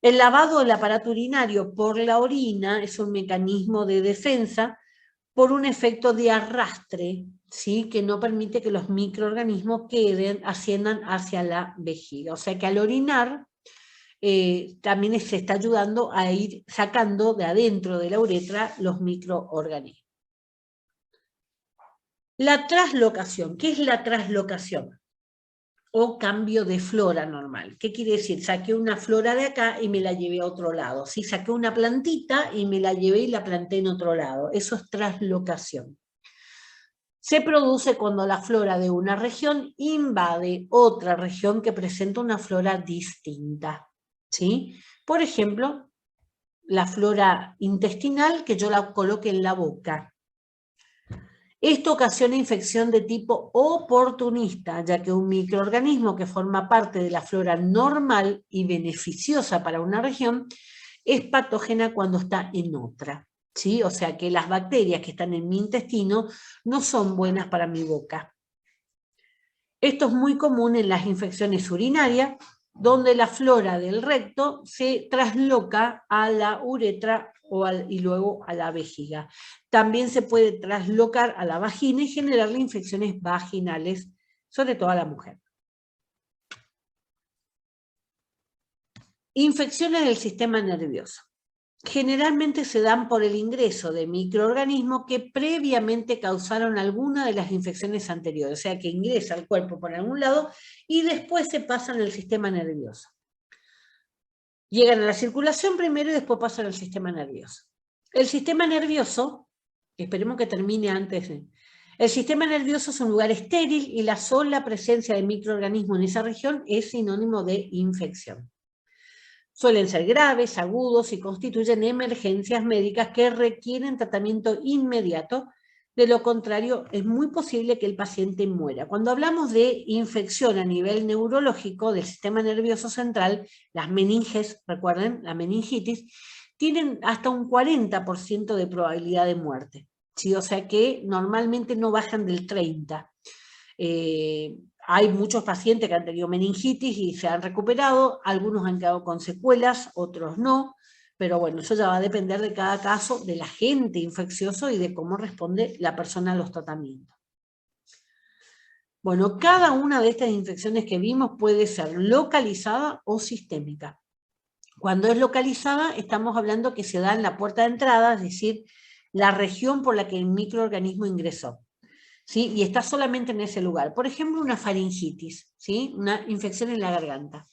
El lavado del aparato urinario por la orina es un mecanismo de defensa por un efecto de arrastre, ¿sí? Que no permite que los microorganismos asciendan hacia la vejiga. O sea que al orinar también se está ayudando a ir sacando de adentro de la uretra los microorganismos. La traslocación. ¿Qué es la traslocación? O cambio de flora normal. ¿Qué quiere decir? Saqué una flora de acá y me la llevé a otro lado. ¿Sí? Saqué una plantita y me la llevé y la planté en otro lado. Eso es traslocación. Se produce cuando la flora de una región invade otra región que presenta una flora distinta. ¿Sí? Por ejemplo, la flora intestinal que yo la coloque en la boca. Esto ocasiona infección de tipo oportunista, ya que un microorganismo que forma parte de la flora normal y beneficiosa para una región es patógena cuando está en otra. ¿Sí? O sea que las bacterias que están en mi intestino no son buenas para mi boca. Esto es muy común en las infecciones urinarias, donde la flora del recto se trasloca a la uretra y luego a la vejiga. También se puede traslocar a la vagina y generarle infecciones vaginales, sobre todo a la mujer. Infecciones del sistema nervioso. Generalmente se dan por el ingreso de microorganismos que previamente causaron alguna de las infecciones anteriores, o sea que ingresa al cuerpo por algún lado y después se pasan al sistema nervioso. Llegan a la circulación primero y después pasan al sistema nervioso. El sistema nervioso, esperemos que termine antes, el sistema nervioso es un lugar estéril y la sola presencia de microorganismos en esa región es sinónimo de infección. Suelen ser graves, agudos y constituyen emergencias médicas que requieren tratamiento inmediato. De lo contrario, es muy posible que el paciente muera. Cuando hablamos de infección a nivel neurológico del sistema nervioso central, las meninges, recuerden, la meningitis, tienen hasta un 40% de probabilidad de muerte. ¿Sí? O sea que normalmente no bajan del 30%. Hay muchos pacientes que han tenido meningitis y se han recuperado, algunos han quedado con secuelas, otros no, pero bueno, eso ya va a depender de cada caso, del agente infeccioso y de cómo responde la persona a los tratamientos. Bueno, cada una de estas infecciones que vimos puede ser localizada o sistémica. Cuando es localizada, estamos hablando que se da en la puerta de entrada, es decir, la región por la que el microorganismo ingresó. ¿Sí? Y está solamente en ese lugar. Por ejemplo, una faringitis, ¿sí? Una infección en la garganta.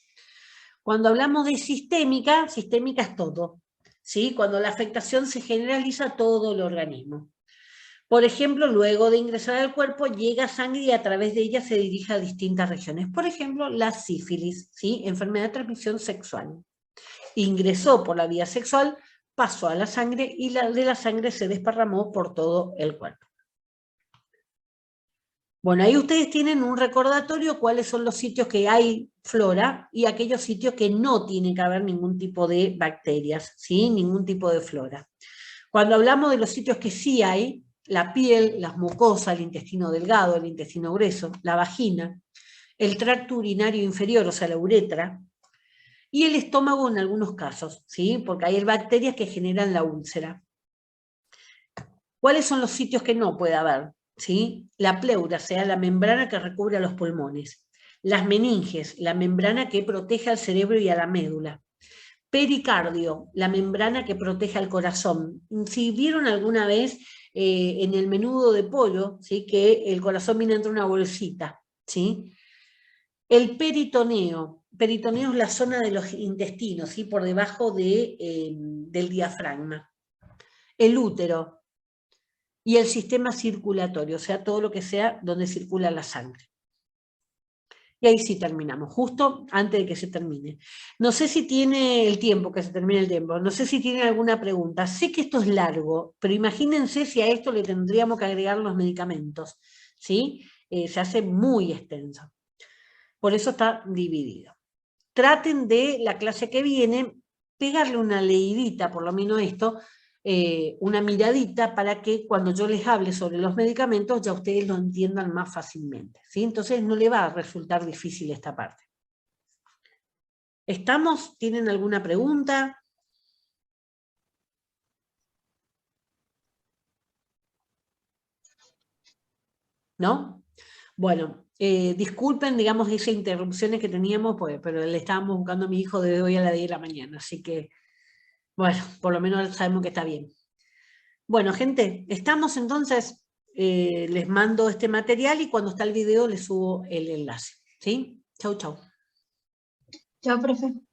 Cuando hablamos de sistémica, sistémica es todo, ¿sí? Cuando la afectación se generaliza a todo el organismo. Por ejemplo, luego de ingresar al cuerpo, llega sangre y a través de ella se dirige a distintas regiones. Por ejemplo, la sífilis, ¿sí? Enfermedad de transmisión sexual. Ingresó por la vía sexual, pasó a la sangre y de la sangre se desparramó por todo el cuerpo. Bueno, ahí ustedes tienen un recordatorio cuáles son los sitios que hay flora y aquellos sitios que no tienen que haber ningún tipo de bacterias, ¿sí? Ningún tipo de flora. Cuando hablamos de los sitios que sí hay, la piel, las mucosas, el intestino delgado, el intestino grueso, la vagina, el tracto urinario inferior, o sea, la uretra, y el estómago en algunos casos, ¿sí? Porque hay bacterias que generan la úlcera. ¿Cuáles son los sitios que no puede haber? ¿Sí? La pleura, o sea, la membrana que recubre a los pulmones. Las meninges, la membrana que protege al cerebro y a la médula. Pericardio, la membrana que protege al corazón. Si vieron alguna vez en el menudo de pollo, ¿sí? Que el corazón viene dentro de una bolsita, ¿sí? El peritoneo. Peritoneo es la zona de los intestinos, ¿sí? Por debajo del diafragma. El útero. Y el sistema circulatorio, o sea, todo lo que sea donde circula la sangre. Y ahí sí terminamos, justo antes de que se termine. No sé si tiene el tiempo, que se termine el tiempo, no sé si tiene alguna pregunta. Sé que esto es largo, pero imagínense si a esto le tendríamos que agregar los medicamentos, ¿sí? Se hace muy extenso. Por eso está dividido. Traten de, la clase que viene, pegarle una leidita, por lo menos esto, una miradita para que cuando yo les hable sobre los medicamentos ya ustedes lo entiendan más fácilmente, ¿sí? Entonces no le va a resultar difícil esta parte. ¿Estamos? ¿Tienen alguna pregunta? ¿No? Bueno, disculpen, digamos, esas interrupciones que teníamos, pues, pero le estábamos buscando a mi hijo desde hoy a las 10 de la mañana, así que, bueno, por lo menos sabemos que está bien. Bueno, gente, estamos entonces, les mando este material y cuando está el video les subo el enlace, ¿sí? Chau, chau. Chao, profe.